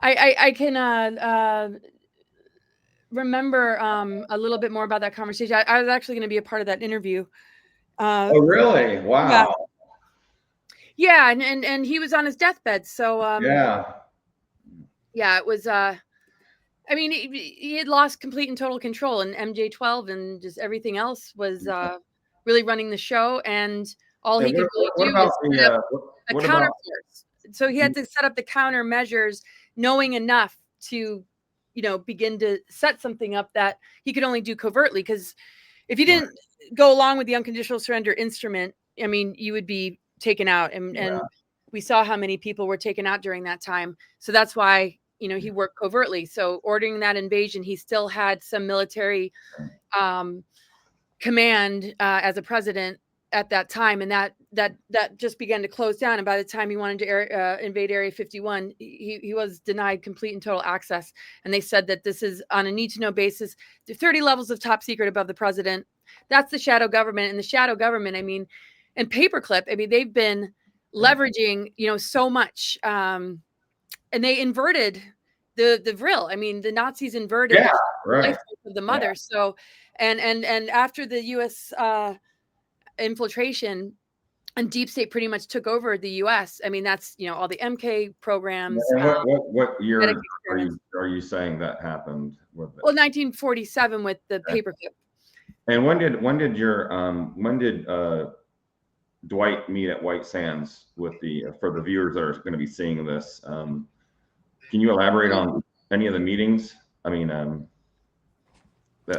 I can remember a little bit more about that conversation. I was actually going to be a part of that interview. Oh, really? Wow. Yeah, and he was on his deathbed, so it was. I mean, he had lost complete and total control, and MJ-12 and just everything else was really running the show, and all he could really do was set up a counterforce. So he had to set up the countermeasures, knowing enough to, begin to set something up that he could only do covertly. Because if you didn't go along with the unconditional surrender instrument, I mean, you would be taken out, and we saw how many people were taken out during that time. So that's why. He worked covertly. So ordering that invasion, he still had some military command as a president at that time. And that just began to close down. And by the time he wanted to invade Area 51, he was denied complete and total access. And they said that this is on a need to know basis, 30 levels of top secret above the president. That's the shadow government. And the shadow government, and paperclip, they've been leveraging, so much. And they inverted the vril. The Nazis inverted the life of the mother. Yeah. So, and after the U.S. Infiltration, and deep state pretty much took over the U.S. That's all the MK programs. And what year are you saying that happened? With it? Well, 1947 with the paperclip. And when did Dwight meet at White Sands with for the viewers that are going to be seeing this? Can you elaborate on any of the meetings? That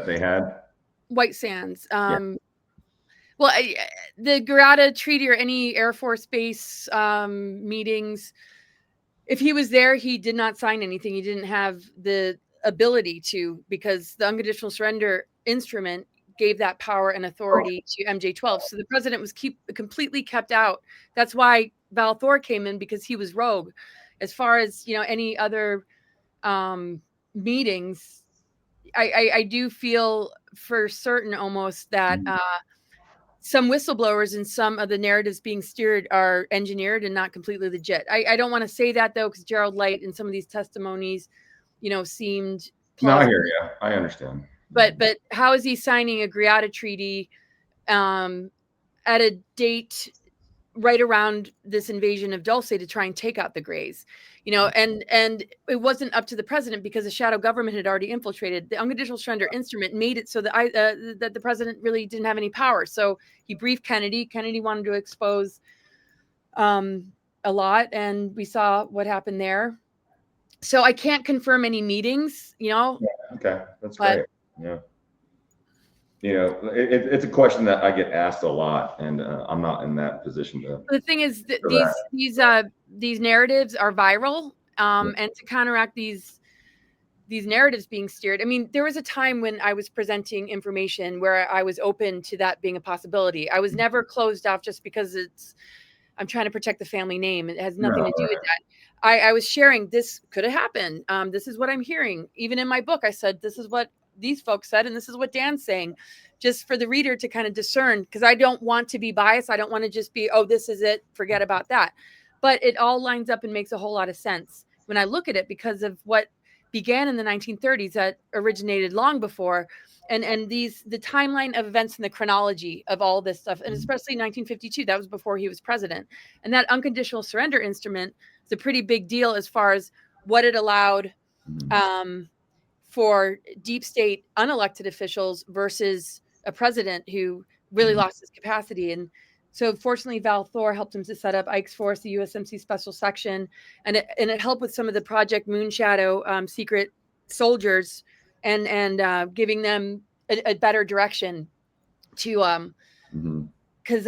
they had? White Sands. Well, the Garada Treaty or any Air Force Base meetings, if he was there, he did not sign anything. He didn't have the ability to, because the unconditional surrender instrument gave that power and authority to MJ-12. So the president was completely kept out. That's why Val Thor came in, because he was rogue. As far as, any other meetings, I do feel for certain almost that some whistleblowers and some of the narratives being steered are engineered and not completely legit. I don't want to say that, though, because Gerald Light and some of these testimonies, seemed plausible. No, I hear you. I understand. But how is he signing a Greada Treaty at a date right around this invasion of Dulce to try and take out the Greys, and it wasn't up to the president, because the shadow government had already infiltrated. The unconditional surrender instrument made it so that that the president really didn't have any power. So he briefed Kennedy. Kennedy wanted to expose a lot, and we saw what happened there. So I can't confirm any meetings, Yeah, okay, that's great. Yeah. It's a question that I get asked a lot, and I'm not in that position to. The thing is that these narratives are viral, and to counteract these narratives being steered. There was a time when I was presenting information where I was open to that being a possibility. I was never closed off just because I'm trying to protect the family name. It has nothing to do with that. I was sharing, this could have happened. This is what I'm hearing. Even in my book, I said, this is what these folks said, and this is what Dan's saying, just for the reader to kind of discern, because I don't want to be biased. I don't want to just be, oh, this is it, forget about that. But it all lines up and makes a whole lot of sense when I look at it, because of what began in the 1930s that originated long before, and the timeline of events and the chronology of all this stuff, and especially 1952, that was before he was president. And that unconditional surrender instrument is a pretty big deal as far as what it allowed for deep state unelected officials versus a president who really lost his capacity. And so fortunately, Val Thor helped him to set up Ike's Force, the USMC Special Section, and it helped with some of the Project Moonshadow secret soldiers and giving them a better direction to because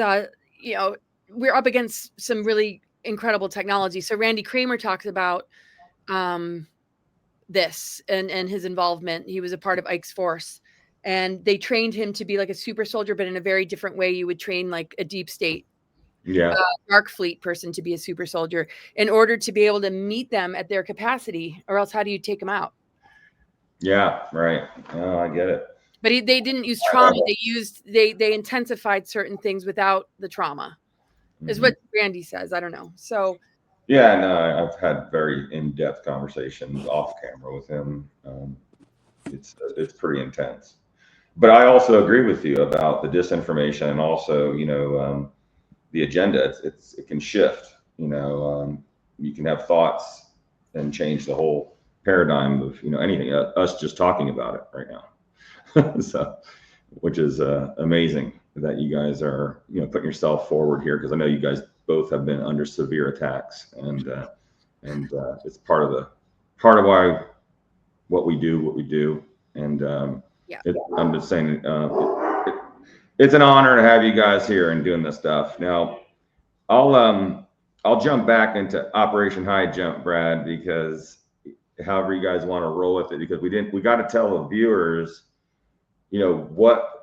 you know, we're up against some really incredible technology. So Randy Kramer talks about this and his involvement. He was a part of Ike's force, and they trained him to be like a super soldier, but in a very different way you would train like a deep state dark fleet person to be a super soldier in order to be able to meet them at their capacity, or else how do you take them out? Yeah, right. Oh, I get it. But they didn't use trauma. They intensified certain things without the trauma, is what Randy says. I don't know. So yeah, no, I've had very in-depth conversations off camera with him. It's pretty intense. But I also agree with you about the disinformation, and also, you know, the agenda. It can shift. You know, you can have thoughts and change the whole paradigm of, you know, anything. Us just talking about it right now, so, which is amazing that you guys are, you know, putting yourself forward here, because I know you guys both have been under severe attacks, and it's part of why what we do, and I'm just saying, it's an honor to have you guys here and doing this stuff. Now, I'll jump back into Operation High Jump, Brad, because however you guys want to roll with it, because we got to tell the viewers, you know, what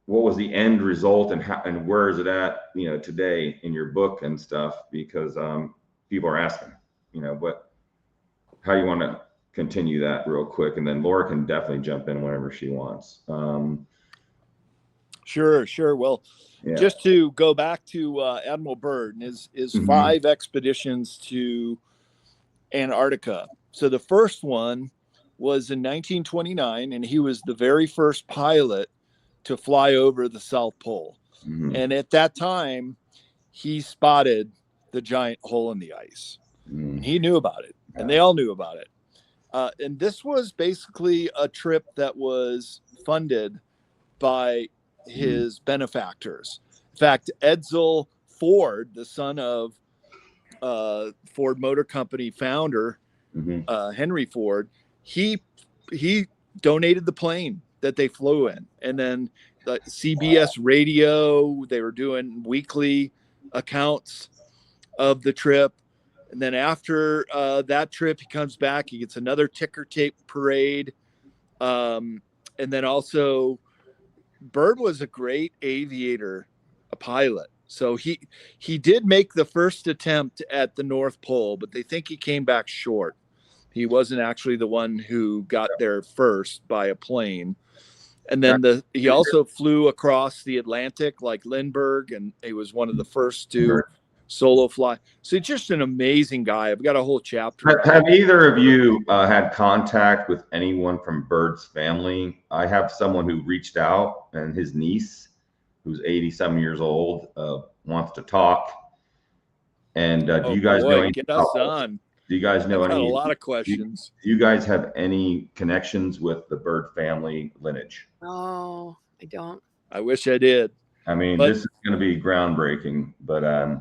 was the end result, and how, and where is it at, you know, today in your book and stuff, because people are asking, you know, how you want to continue that real quick, and then Laura can definitely jump in whenever she wants. Sure. Well, just to go back to Admiral Byrd and his 5 expeditions to Antarctica. So the first one was in 1929, and he was the very first pilot to fly over the South Pole. And at that time, he spotted the giant hole in the ice. He knew about it, and they all knew about it. And this was basically a trip that was funded by his benefactors. In fact, Edsel Ford, the son of Ford Motor Company founder Henry Ford, he donated the plane that they flew in. And then CBS radio, they were doing weekly accounts of the trip. And then after that trip, he comes back, he gets another ticker tape parade. And then also, Byrd was a great aviator, a pilot. So he did make the first attempt at the North Pole, but they think he came back short. He wasn't actually the one who got there first by a plane. And then he also flew across the Atlantic like Lindbergh, and he was one of the first to solo fly. So he's just an amazing guy. I've got a whole chapter. Have either of you had contact with anyone from Byrd's family? I have someone who reached out, and his niece, who's 87 years old, wants to talk. And do you guys know? Get us on. Do you guys know any? A lot of questions. Do you guys have any connections with the Byrd family lineage? No, I don't. I wish I did. I mean, this is going to be groundbreaking, but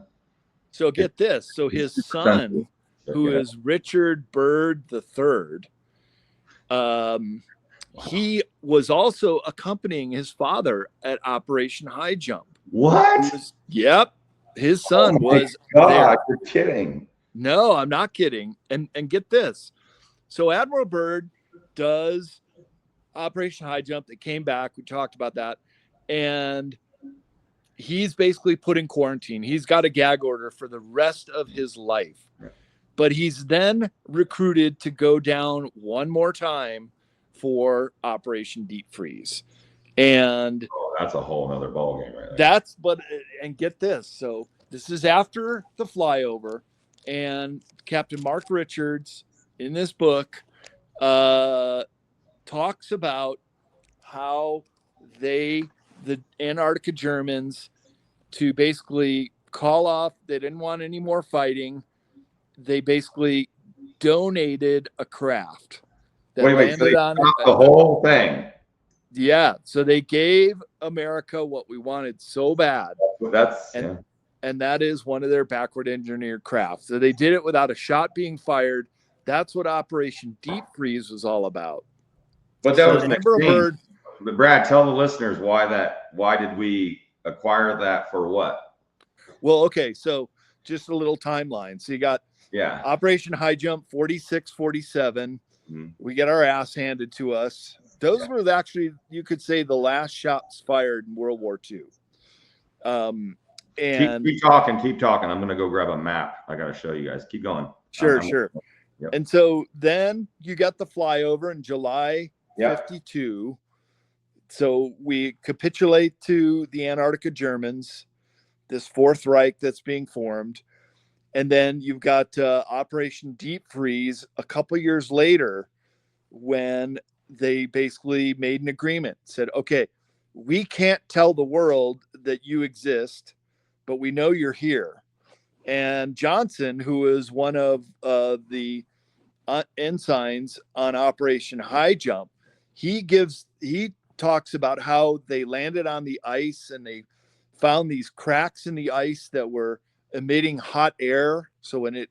so get this. So his son, who is Richard Byrd III, he was also accompanying his father at Operation High Jump. What? Yep. His son was there. You're kidding. No, I'm not kidding. And get this. So Admiral Byrd does Operation High Jump. They came back. We talked about that. And he's basically put in quarantine. He's got a gag order for the rest of his life. But he's then recruited to go down one more time for Operation Deep Freeze. And that's a whole other ballgame right there. And get this. So this is after the flyover. And Captain Mark Richards in this book talks about how the Antarctica Germans, to basically call off, they didn't want any more fighting. They basically donated a craft that landed so on the whole thing. Yeah. So they gave America what we wanted so bad. And that is one of their backward engineered crafts. So they did it without a shot being fired. That's what Operation Deep Freeze was all about. But that So was the an number of exchange. birds. But Brad, tell the listeners why did we acquire that for what? Well, okay, so just a little timeline. So you got Operation High Jump 46, 47. Mm-hmm. We get our ass handed to us. Those were actually, you could say, the last shots fired in World War II. And keep talking. I'm going to go grab a map. I got to show you guys. Keep going. Sure. Yep. And so then you got the flyover in July 52. So we capitulate to the Antarctica Germans, this Fourth Reich that's being formed. And then you've got Operation Deep Freeze a couple years later, when they basically made an agreement, said, okay, we can't tell the world that you exist, but we know you're here. And Johnson, who is one of the ensigns on Operation High Jump, he talks about how they landed on the ice and they found these cracks in the ice that were emitting hot air. So when it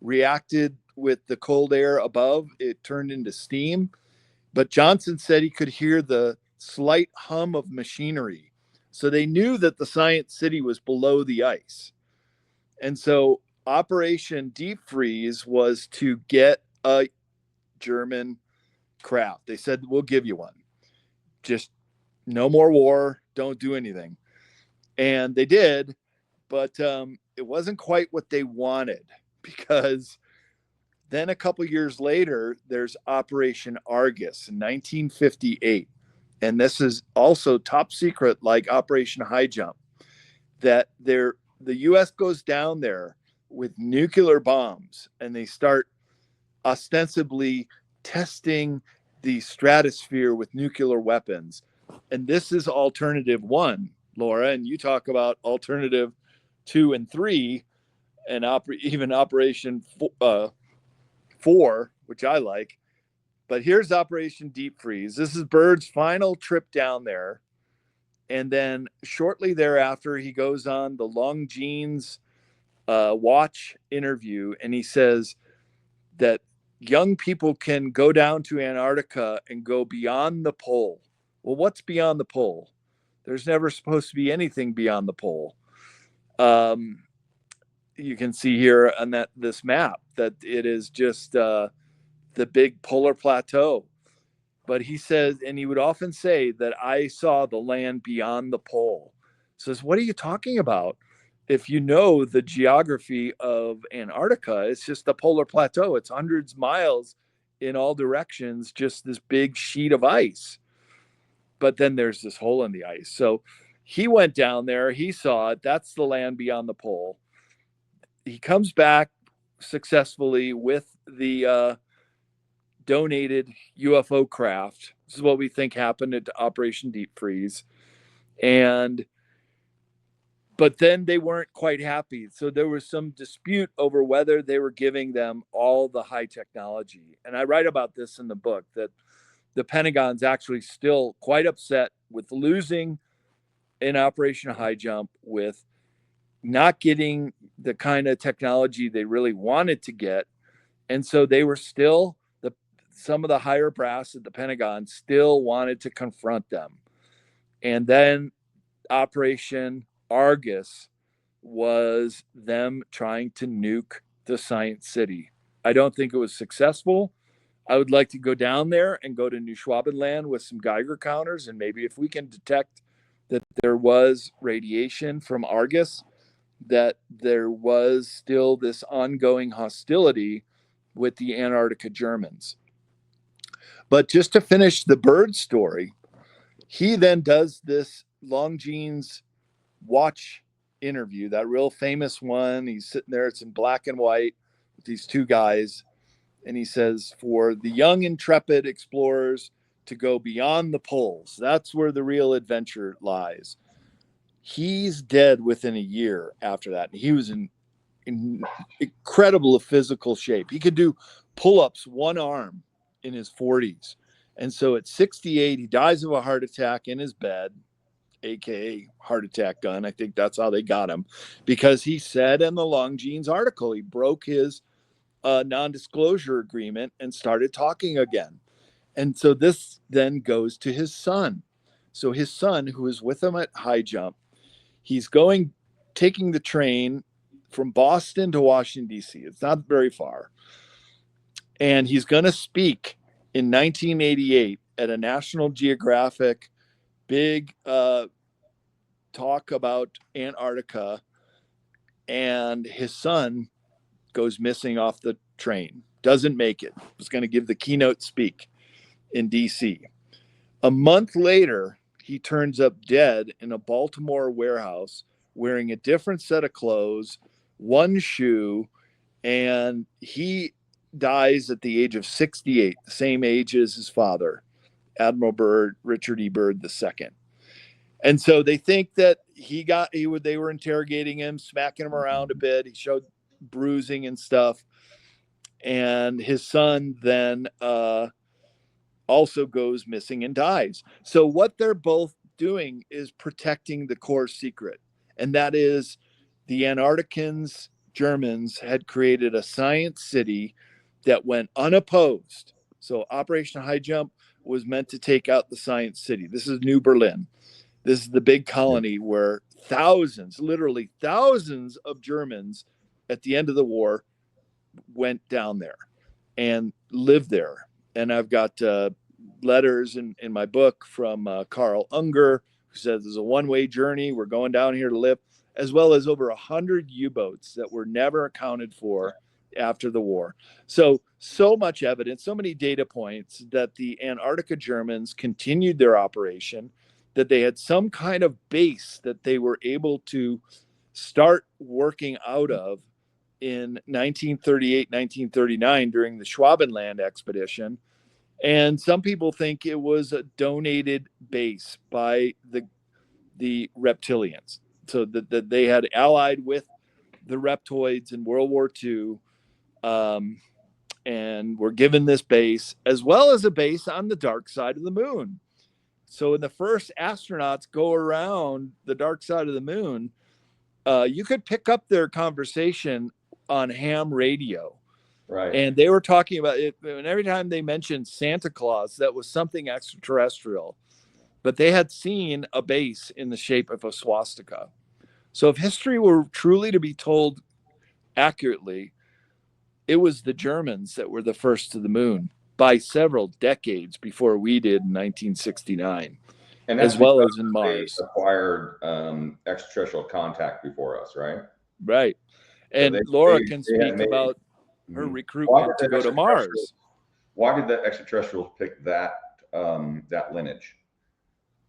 reacted with the cold air above, it turned into steam. But Johnson said he could hear the slight hum of machinery. So they knew that the Science City was below the ice. And so Operation Deep Freeze was to get a German craft. They said, we'll give you one. Just no more war. Don't do anything. And they did, but it wasn't quite what they wanted, because then a couple years later, there's Operation Argus in 1958. And this is also top secret, like Operation High Jump, that the U.S. goes down there with nuclear bombs and they start ostensibly testing the stratosphere with nuclear weapons. And this is Alternative 1, Laura, and you talk about Alternative 2 and 3, and even Operation 4, which I like. But here's Operation Deep Freeze. This is Byrd's final trip down there. And then shortly thereafter, he goes on the Longines Watch interview, and he says that young people can go down to Antarctica and go beyond the pole. Well, what's beyond the pole? There's never supposed to be anything beyond the pole. You can see here on this map that it is just the big polar plateau. But he says, and he would often say that I saw the land beyond the pole. Says, what are you talking about? If you know the geography of Antarctica, it's just the polar plateau. It's hundreds of miles in all directions, just this big sheet of ice. But then there's this hole in the ice. So he went down there. He saw it. That's the land beyond the pole. He comes back successfully with the donated UFO craft. This is what we think happened at Operation Deep Freeze. But then they weren't quite happy. So there was some dispute over whether they were giving them all the high technology. And I write about this in the book, that the Pentagon's actually still quite upset with losing in Operation High Jump, with not getting the kind of technology they really wanted to get. And so they were still, some of the higher brass at the Pentagon still wanted to confront them. And then Operation Argus was them trying to nuke the Science City. I don't think it was successful. I would like to go down there and go to New Schwabenland with some Geiger counters, and maybe if we can detect that there was radiation from Argus, that there was still this ongoing hostility with the Antarctica Germans. But just to finish the Byrd story, he then does this Longines Watch interview, that real famous one. He's sitting there, it's in black and white with these two guys. And he says, for the young, intrepid explorers to go beyond the poles, that's where the real adventure lies. He's dead within a year after that. And he was in incredible physical shape. He could do pull-ups one arm in his 40s. And so at 68, he dies of a heart attack in his bed, aka heart attack gun. I think that's how they got him, because he said in the Longines article, he broke his non-disclosure agreement and started talking again. And so this then goes to his son. So his son, who is with him at high jump, he's taking the train from Boston to Washington, D.C. It's not very far. And he's going to speak in 1988 at a National Geographic big talk about Antarctica. And his son goes missing off the train, doesn't make it. Was going to give the keynote speak in DC. A month later, he turns up dead in a Baltimore warehouse wearing a different set of clothes, one shoe, and he dies at the age of 68, the same age as his father, Admiral Byrd, Richard E. Byrd II. And so they think that they were interrogating him, smacking him around a bit. He showed bruising and stuff. And his son then also goes missing and dies. So what they're both doing is protecting the core secret. And that is the Antarcticans, Germans, had created a science city that went unopposed. So Operation High Jump was meant to take out the science city. This is New Berlin. This is the big colony where literally thousands of Germans at the end of the war went down there and lived there. And I've got letters in my book from Carl Unger, who says there's a one-way journey. We're going down here to live, as well as over 100 U-boats that were never accounted for after the war. So much evidence, so many data points that the Antarctica Germans continued their operation, that they had some kind of base that they were able to start working out of in 1938, 1939 during the Schwabenland expedition. And some people think it was a donated base by the reptilians, so that they had allied with the reptoids in World War II, and were given this base, as well as a base on the dark side of the moon. So when the first astronauts go around the dark side of the moon, you could pick up their conversation on ham radio. Right. And they were talking about it. And every time they mentioned Santa Claus, that was something extraterrestrial. But they had seen a base in the shape of a swastika. So if history were truly to be told accurately, it was the Germans that were the first to the moon by several decades before we did in 1969, and as well as in Mars. They acquired extraterrestrial contact before us, right? Right. And so Laura can speak about her recruitment to go to Mars. Why did the extraterrestrials pick that lineage?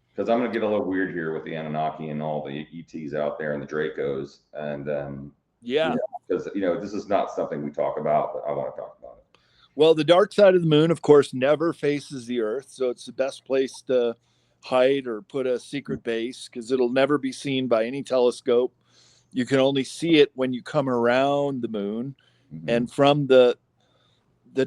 Because I'm going to get a little weird here with the Anunnaki and all the ETs out there and the Dracos, and because this is not something we talk about, but I want to talk about it. Well, the dark side of the moon, of course, never faces the Earth, so it's the best place to hide or put a secret base, because it'll never be seen by any telescope. You can only see it when you come around the moon. Mm-hmm. And from the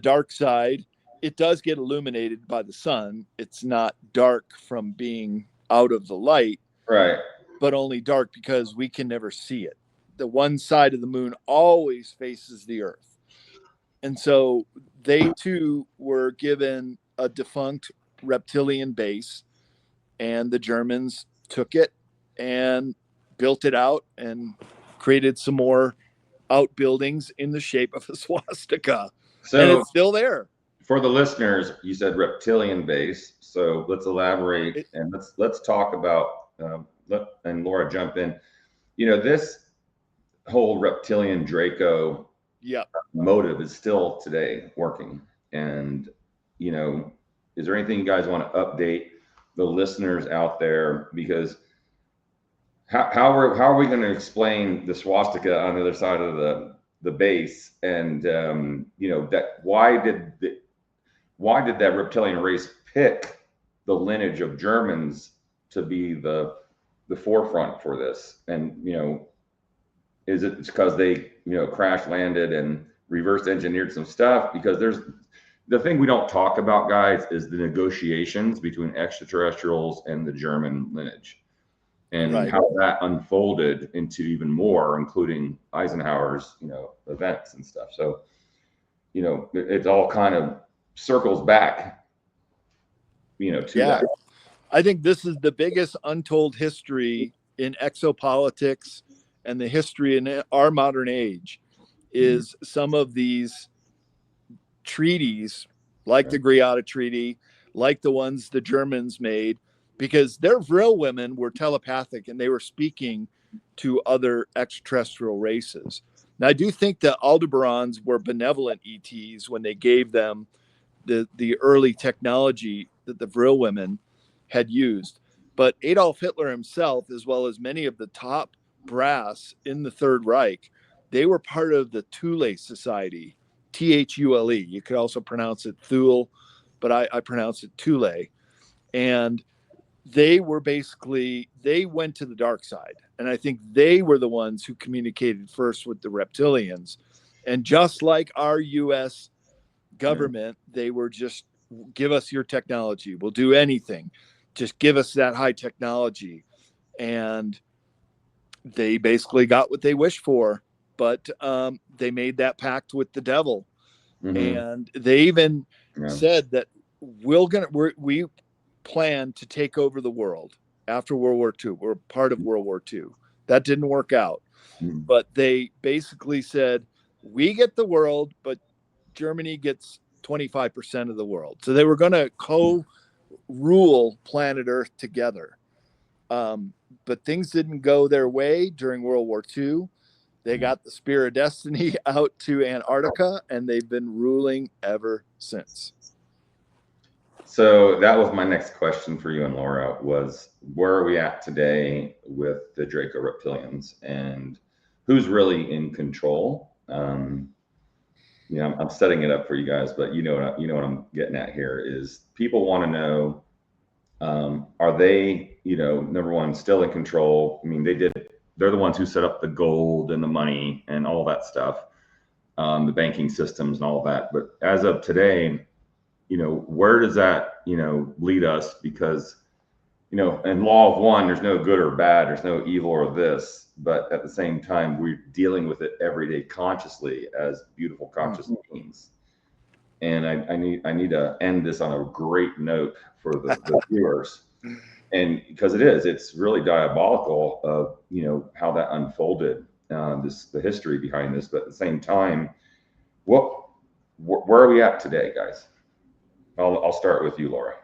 dark side, it does get illuminated by the sun. It's not dark from being out of the light, right? But only dark because we can never see it. The one side of the moon always faces the Earth. And so they too were given a defunct reptilian base, and the Germans took it and built it out and created some more outbuildings in the shape of a swastika. So, and it's still there. For the listeners, you said reptilian base. So let's elaborate and let's talk about, and Laura jump in. This whole reptilian Draco motive is still today working. And, is there anything you guys want to update the listeners out there? Because how are we going to explain the swastika on the other side of the base? And that why did that reptilian race pick the lineage of Germans to be the forefront for this? And is it because they crash landed and reverse engineered some stuff? Because there's the thing we don't talk about, guys, is the negotiations between extraterrestrials and the German lineage. And how that unfolded into even more, including Eisenhower's, events and stuff. So, it all kind of circles back to that. I think this is the biggest untold history in exopolitics and the history in our modern age is some of these treaties, like the Greada Treaty, like the ones the Germans made, because their real women were telepathic and they were speaking to other extraterrestrial races. Now, I do think that Aldebarans were benevolent ETs when they gave them the early technology that the Vril women had used. But Adolf Hitler himself, as well as many of the top brass in the Third Reich, they were part of the Thule Society, Thule. You could also pronounce it Thule, but I pronounce it Thule. And they were they went to the dark side. And I think they were the ones who communicated first with the reptilians. And just like our U.S. government, they were just, give us your technology. We'll do anything. Just give us that high technology. And they basically got what they wished for. But they made that pact with the devil. And they even said that we plan to take over the world after World War II. We're part of World War II. That didn't work out. But they basically said, we get the world, but Germany gets 25% of the world. So they were going to co-rule planet Earth together. But things didn't go their way during World War II. They got the Spear of Destiny out to Antarctica, and they've been ruling ever since. So that was my next question for you and Laura was, where are we at today with the Draco reptilians and who's really in control? I'm setting it up for you guys, but you know what I'm getting at here is people want to know, are they, number one, still in control? I mean, they're the ones who set up the gold and the money and all that stuff, the banking systems and all that. But as of today, where does that, lead us? Because, in law of one, there's no good or bad, there's no evil or this, but at the same time, we're dealing with it every day consciously as beautiful conscious beings. And I need to end this on a great note for the viewers. And because it's really diabolical of, how that unfolded, the history behind this, but at the same time, where are we at today, guys? I'll start with you, Laura.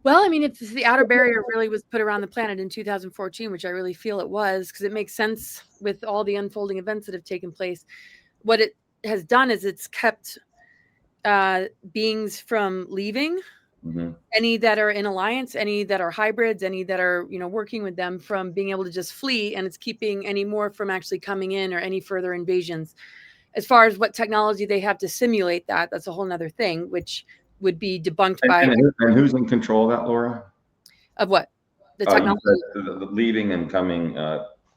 Well, I mean, if the outer barrier really was put around the planet in 2014, which I really feel it was, because it makes sense with all the unfolding events that have taken place, what it has done is it's kept beings from leaving, any that are in alliance, any that are hybrids, any that are, working with them from being able to just flee, and it's keeping any more from actually coming in or any further invasions. As far as what technology they have to simulate that's a whole nother thing, which would be debunked by. And who's in control of that, Laura? Of what? The technology? The leaving and coming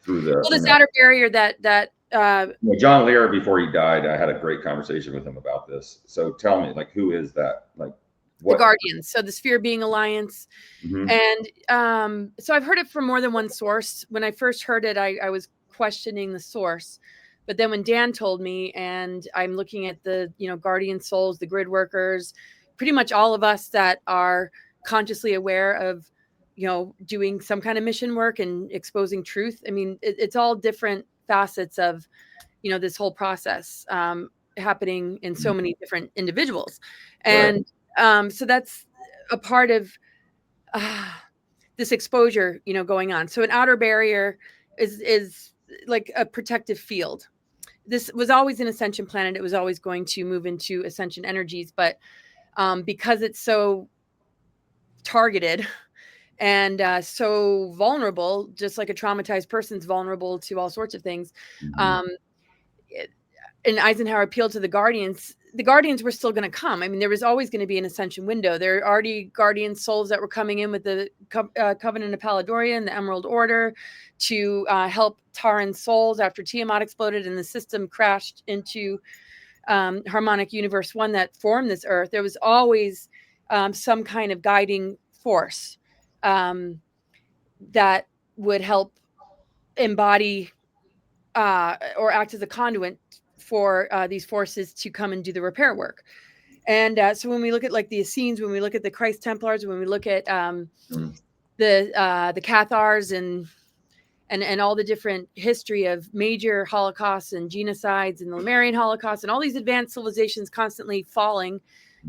through the. Well, this outer barrier that. John Lear, before he died, I had a great conversation with him about this. So tell me, who is that? What? The Guardians. So the Sphere Being Alliance. And so I've heard it from more than one source. When I first heard it, I was questioning the source. But then when Dan told me, and I'm looking at the, guardian souls, the grid workers, pretty much all of us that are consciously aware of, doing some kind of mission work and exposing truth. I mean, it's all different facets of, this whole process happening in so many different individuals. And so that's a part of this exposure, going on. So an outer barrier is like a protective field. This was always an ascension planet. It was always going to move into ascension energies, but because it's so targeted and so vulnerable, just like a traumatized person's vulnerable to all sorts of things. And Eisenhower appealed to the Guardians. The Guardians were still going to come. I mean, there was always going to be an ascension window. There are already Guardian souls that were coming in with the Covenant of Palladorian, the Emerald Order, to help Taran souls after Tiamat exploded and the system crashed into Harmonic Universe 1 that formed this Earth. There was always some kind of guiding force that would help embody or act as a conduit for these forces to come and do the repair work. And so when we look at like the Essenes, when we look at the Christ Templars, when we look at the Cathars and all the different history of major holocausts and genocides and the Lemurian Holocaust and all these advanced civilizations constantly falling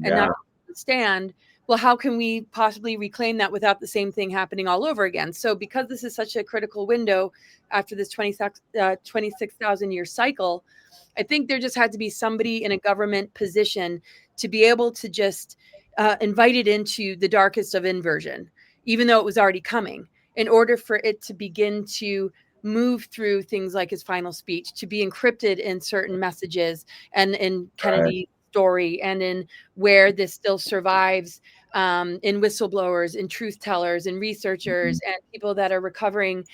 and not stand. Well, how can we possibly reclaim that without the same thing happening all over again? So because this is such a critical window after this 26,000 year cycle, I think there just had to be somebody in a government position to be able to just invite it into the darkest of inversion, even though it was already coming, in order for it to begin to move through things like his final speech, to be encrypted in certain messages and in Kennedy's story, and in where this still survives in whistleblowers, in truth tellers, in researchers, and people that are recovering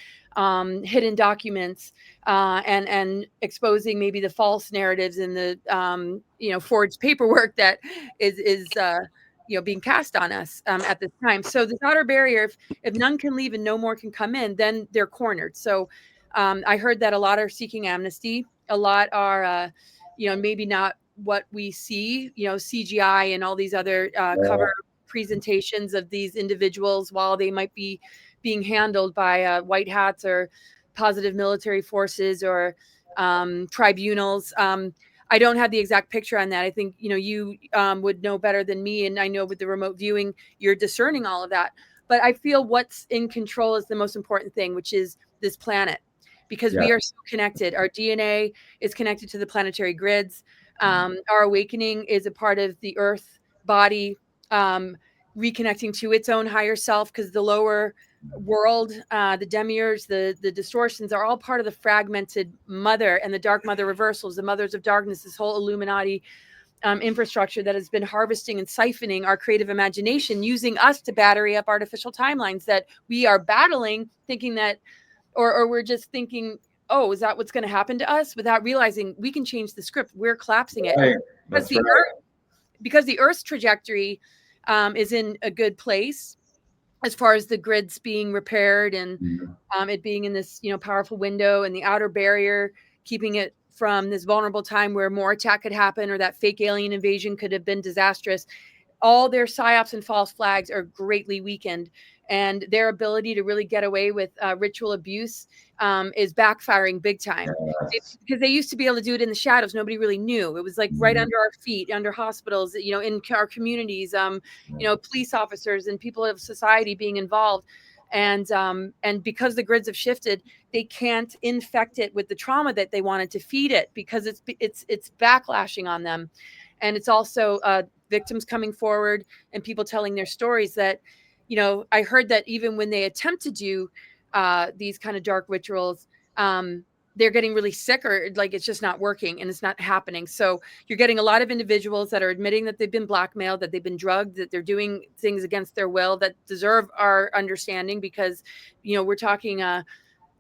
hidden documents and exposing maybe the false narratives in the forged paperwork that is being cast on us at this time. So this outer barrier, if none can leave and no more can come in, then they're cornered. So I heard that a lot are seeking amnesty. A lot are, maybe not what we see, CGI and all these other cover presentations of these individuals, while they might be being handled by white hats or positive military forces or tribunals. I don't have the exact picture on that. I think, you would know better than me. And I know with the remote viewing, you're discerning all of that. But I feel what's in control is the most important thing, which is this planet, because we are so connected. Our DNA is connected to the planetary grids. Our awakening is a part of the Earth body reconnecting to its own higher self, because the lower world, the demiurge, the distortions are all part of the fragmented mother and the dark mother reversals, the mothers of darkness, this whole Illuminati infrastructure that has been harvesting and siphoning our creative imagination, using us to battery up artificial timelines that we are battling, thinking that, or we're just thinking, oh, is that what's going to happen to us, without realizing we can change the script. We're collapsing it. Because the Earth's trajectory is in a good place as far as the grids being repaired and it being in this, powerful window, and the outer barrier keeping it from this vulnerable time where more attack could happen or that fake alien invasion could have been disastrous. All their psyops and false flags are greatly weakened, and their ability to really get away with ritual abuse is backfiring big time. Because they used to be able to do it in the shadows. Nobody really knew. It was like right under our feet, under hospitals, in our communities, police officers and people of society being involved. And because the grids have shifted, they can't infect it with the trauma that they wanted to feed it, because it's backlashing on them. And it's also victims coming forward and people telling their stories that, I heard that even when they attempt to do these kind of dark rituals, they're getting really sick, or like it's just not working and it's not happening. So you're getting a lot of individuals that are admitting that they've been blackmailed, that they've been drugged, that they're doing things against their will that deserve our understanding, because, we're talking,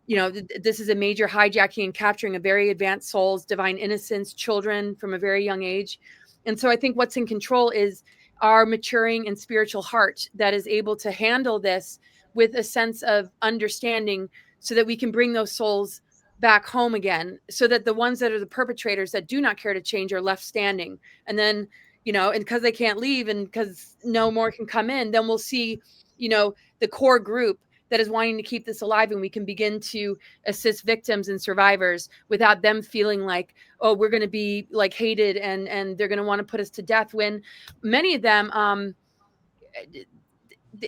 this is a major hijacking and capturing of very advanced souls, divine innocence, children from a very young age. And so I think what's in control is our maturing and spiritual heart that is able to handle this with a sense of understanding, so that we can bring those souls back home again, so that the ones that are the perpetrators that do not care to change are left standing. And then, and because they can't leave and because no more can come in, then we'll see, the core group that is wanting to keep this alive, and we can begin to assist victims and survivors without them feeling like, oh, we're going to be like hated and they're going to want to put us to death, when many of them,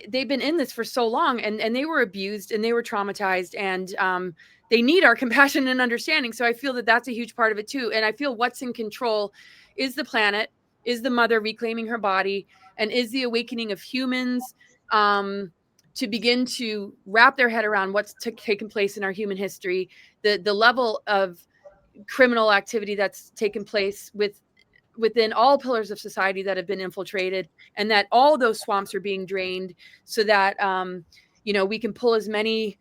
they've been in this for so long, and they were abused and they were traumatized, and they need our compassion and understanding. So I feel that that's a huge part of it too. And I feel what's in control is the planet, is the mother reclaiming her body, and is the awakening of humans to begin to wrap their head around what's taken place in our human history, the level of criminal activity that's taken place within all pillars of society that have been infiltrated, and that all those swamps are being drained, so that we can pull as many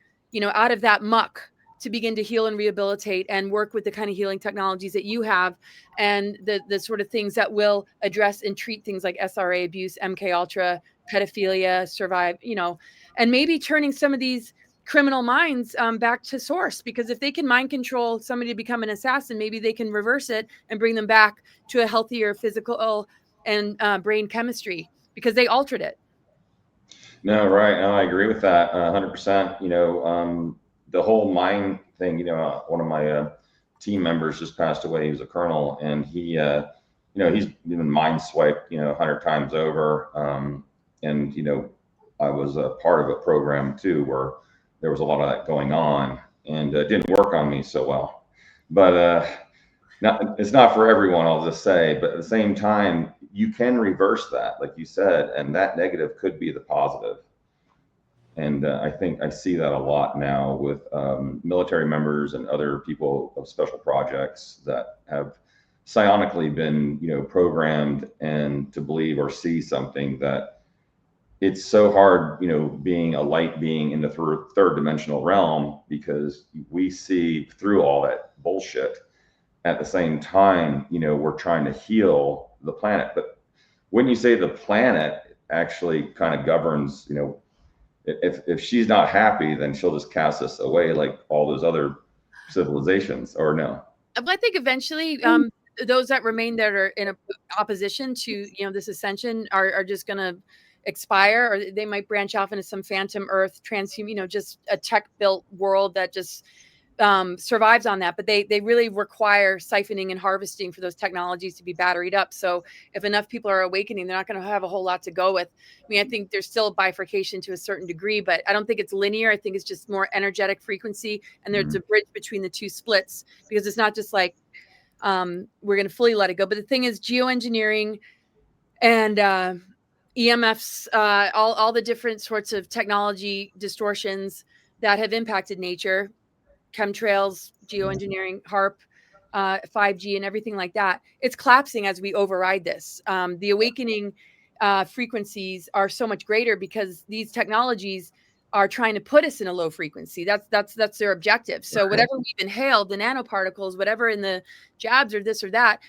out of that muck to begin to heal and rehabilitate and work with the kind of healing technologies that you have, and the sort of things that will address and treat things like SRA abuse, MK Ultra, pedophilia, survive, and maybe turning some of these criminal minds back to source, because if they can mind control somebody to become an assassin, maybe they can reverse it and bring them back to a healthier physical and brain chemistry because they altered it. No, right. No, I agree with that 100%. The whole mind thing, one of my team members just passed away. He was a colonel, and he's been mind swiped, 100 times over. And I was a part of a program too where there was a lot of that going on, and it didn't work on me so well. But it's not for everyone, I'll just say. But at the same time, you can reverse that, like you said, and that negative could be the positive. And I think I see that a lot now with military members and other people of special projects that have psionically been, programmed and to believe or see something that it's so hard, being a light being in the third dimensional realm, because we see through all that bullshit. At the same time, we're trying to heal the planet. But when you say the planet actually kind of governs, if she's not happy, then she'll just cast us away like all those other civilizations, or no? I think eventually those that remain that are in opposition to this ascension are just going to expire, or they might branch off into some phantom Earth just a tech built world that just survives on that. But they really require siphoning and harvesting for those technologies to be batteried up. So if enough people are awakening, they're not going to have a whole lot to go with. I mean, I think there's still bifurcation to a certain degree, but I don't think it's linear. I think it's just more energetic frequency, and there's a bridge between the two splits, because it's not just like we're going to fully let it go. But the thing is, geoengineering and EMFs, all the different sorts of technology distortions that have impacted nature, chemtrails, geoengineering, HARP, 5G, and everything like that, it's collapsing as we override this. The awakening frequencies are so much greater because these technologies are trying to put us in a low frequency. That's their objective. So whatever we've inhaled, the nanoparticles, whatever in the jabs or this or that,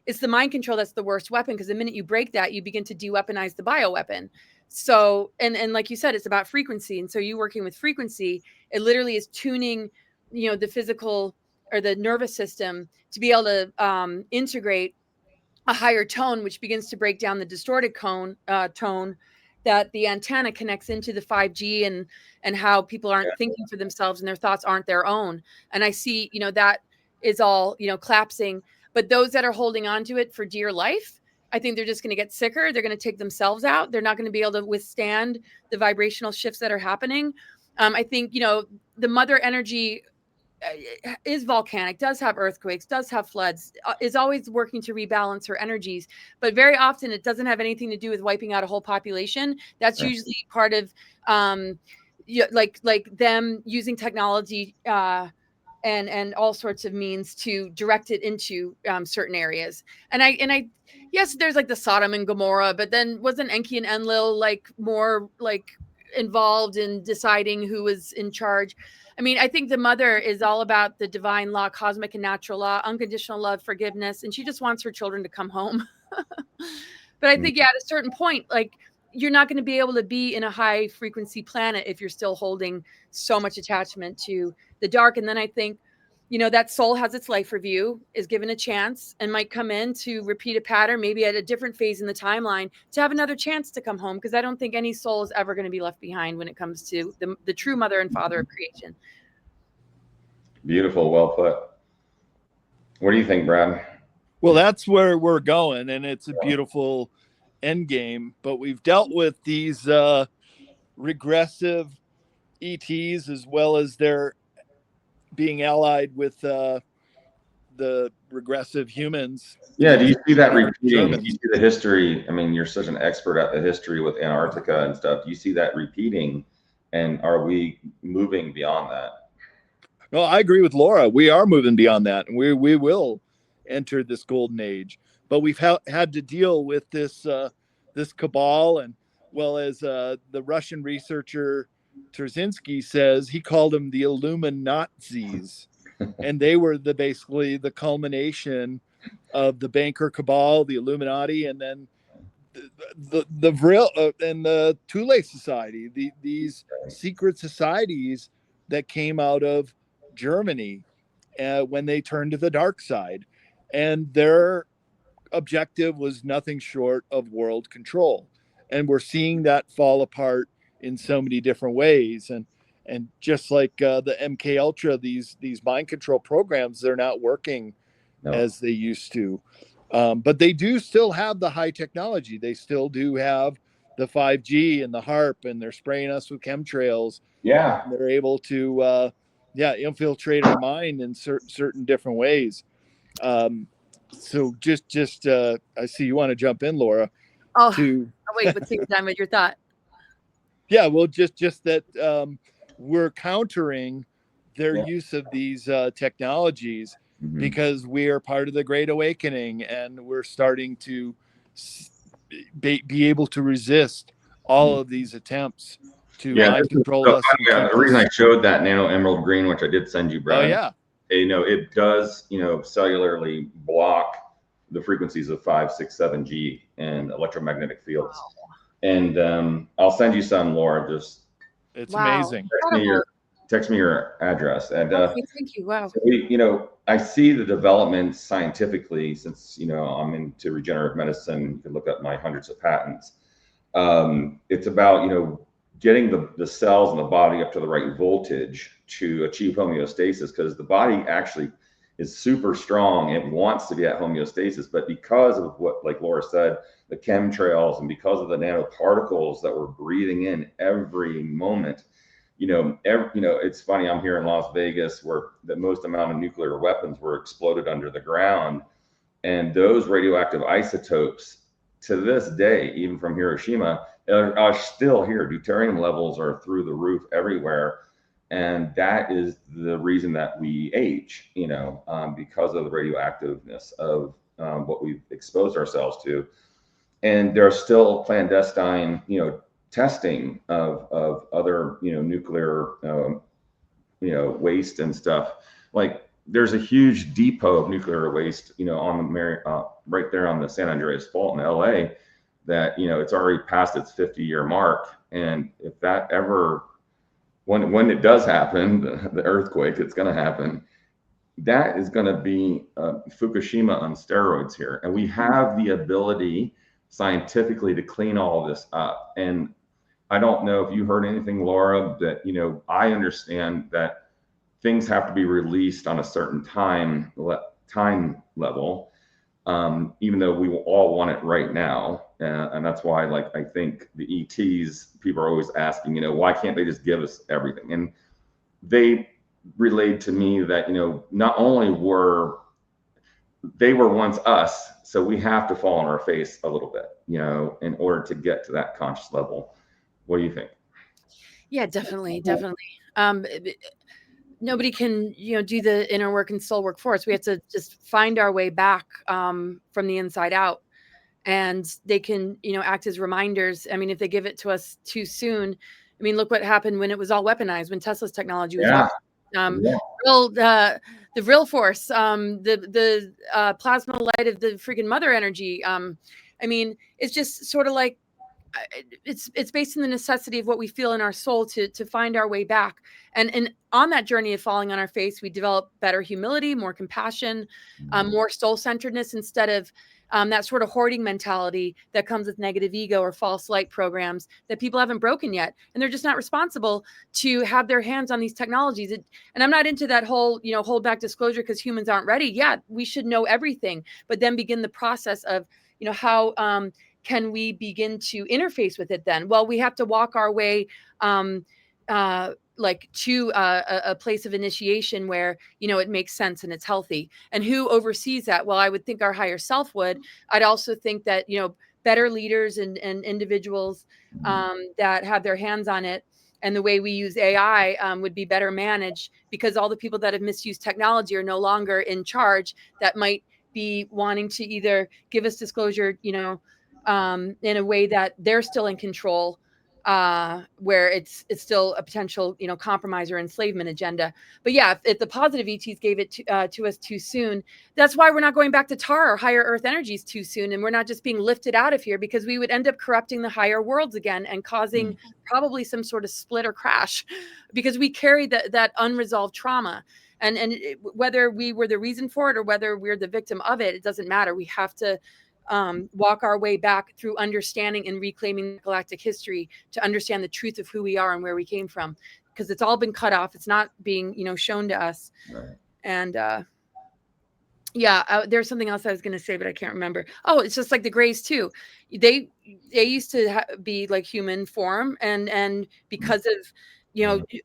it's the mind control that's the worst weapon, because the minute you break that, you begin to de-weaponize the bioweapon. So, and like you said, it's about frequency. And so you working with frequency, it literally is tuning, the physical or the nervous system to be able to integrate a higher tone, which begins to break down the distorted tone that the antenna connects into the 5G, and how people aren't thinking for themselves and their thoughts aren't their own. And I see, that is all, collapsing. But those that are holding on to it for dear life, I think they're just going to get sicker. They're going to take themselves out. They're not going to be able to withstand the vibrational shifts that are happening. I think, the mother energy is volcanic, does have earthquakes, does have floods, is always working to rebalance her energies. But very often it doesn't have anything to do with wiping out a whole population. That's usually part of like them using technology and all sorts of means to direct it into certain areas. And I yes, there's like the Sodom and Gomorrah, but then wasn't Enki and Enlil like more like involved in deciding who was in charge? I mean, I think the mother is all about the divine law, cosmic and natural law, unconditional love, forgiveness, and she just wants her children to come home. But I think, at a certain point, like, you're not going to be able to be in a high frequency planet if you're still holding so much attachment to the dark. And then I think, that soul has its life review, is given a chance, and might come in to repeat a pattern, maybe at a different phase in the timeline, to have another chance to come home. Because I don't think any soul is ever going to be left behind when it comes to the true mother and father of creation. Beautiful. Well put. What do you think, Brad? Well, that's where we're going, and it's a beautiful end game. But we've dealt with these regressive ETs, as well as their being allied with the regressive humans. Yeah, do you see that repeating? Do you see the history? I mean, you're such an expert at the history with Antarctica and stuff. Do you see that repeating? And are we moving beyond that? Well, I agree with Laura. We are moving beyond that, and we will enter this golden age. But we've had to deal with this this cabal, and well, as the Russian researcher Terzinsky says, he called them the Illuminazis, and they were basically the culmination of the banker cabal, the Illuminati, and then the Vril and the Thule Society, these secret societies that came out of Germany when they turned to the dark side. And their objective was nothing short of world control. And we're seeing that fall apart in so many different ways. And just like the MK Ultra, these mind control programs, they're not working as they used to. But they do still have the high technology. They still do have the 5G and the HARP, and they're spraying us with chemtrails. Yeah. They're able to, infiltrate our mind in certain different ways. So just I see you want to jump in, Laura. Oh, wait, but take your time with your thought. Yeah, well, just that we're countering their use of these technologies because we are part of the Great Awakening, and we're starting to be able to resist all of these attempts to mind control us. The reason I showed that nano emerald green, which I did send you, Brad. Oh yeah. It does, cellularly block the frequencies of 5, 6, 7G and electromagnetic fields. Wow. And I'll send you some, Laura. It's amazing. Text me your address. And thank you. Wow. So I see the development scientifically, since I'm into regenerative medicine. You can look up my hundreds of patents. It's about getting the cells in the body up to the right voltage to achieve homeostasis, because the body actually is super strong. It wants to be at homeostasis, but because of what, like Laura said, the chemtrails, and because of the nanoparticles that we're breathing in every moment, it's funny. I'm here in Las Vegas, where the most amount of nuclear weapons were exploded under the ground, and those radioactive isotopes, to this day, even from Hiroshima, are still here. Deuterium levels are through the roof everywhere. And that is the reason that we age, because of the radioactiveness of what we've exposed ourselves to. And there's still clandestine, testing of other, nuclear, waste and stuff. Like, there's a huge depot of nuclear waste, on the right there on the San Andreas Fault in LA, that it's already past its 50-year mark. And if that ever, when it does happen, the earthquake, it's going to happen, that is going to be Fukushima on steroids here. And we have the ability scientifically to clean all of this up. And I don't know if you heard anything, Laura, that I understand that things have to be released on a certain time level, even though we will all want it right now. And that's why, I think the ETs, people are always asking, why can't they just give us everything? And they relayed to me that, not only were they once us, so we have to fall on our face a little bit, in order to get to that conscious level. What do you think? Yeah, definitely. Nobody can, do the inner work and soul work for us. We have to just find our way back from the inside out. And they can, act as reminders. I mean, if they give it to us too soon, I mean, look what happened when it was all weapenized, when Tesla's technology was the real force, the plasma light of the freaking mother energy. I mean, it's just sort of like, it's based on the necessity of what we feel in our soul to find our way back. And on that journey of falling on our face, we develop better humility, more compassion, more soul-centeredness, instead of that sort of hoarding mentality that comes with negative ego or false light programs that people haven't broken yet. And they're just not responsible to have their hands on these technologies. And I'm not into that whole, hold back disclosure because humans aren't ready. Yeah, we should know everything, but then begin the process of, how can we begin to interface with it then? Well, we have to walk our way to a place of initiation where, it makes sense and it's healthy. And who oversees that? Well, I would think our higher self would. I'd also think that, better leaders and individuals that have their hands on it, and the way we use AI would be better managed, because all the people that have misused technology are no longer in charge, that might be wanting to either give us disclosure, in a way that they're still in control, where it's still a potential, compromise or enslavement agenda. But yeah, if the positive ETs gave it to us too soon, that's why we're not going back to tar or higher Earth energies too soon, and we're not just being lifted out of here, because we would end up corrupting the higher worlds again and causing probably some sort of split or crash, because we carry that unresolved trauma. And whether we were the reason for it or whether we're the victim of it, it doesn't matter. We have to walk our way back through understanding and reclaiming galactic history to understand the truth of who we are and where we came from, because it's all been cut off. It's not being, shown to us. Right. And there's something else I was going to say, but I can't remember. Oh, it's just like the Greys too. They used to be like human form, and because of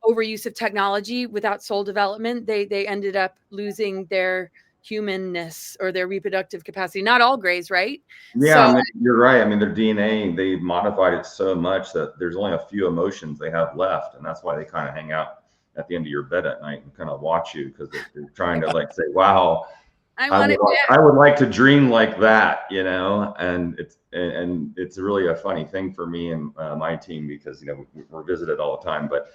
overuse of technology without soul development, they ended up losing their humanness or their reproductive capacity. Not all Greys, right? Yeah, so, you're right. I mean, their DNA, they modified it so much that there's only a few emotions they have left, and that's why they kind of hang out at the end of your bed at night and kind of watch you, because they're trying to like say, "Wow, I would like to dream like that," And it's really a funny thing for me and my team, because we're visited all the time, but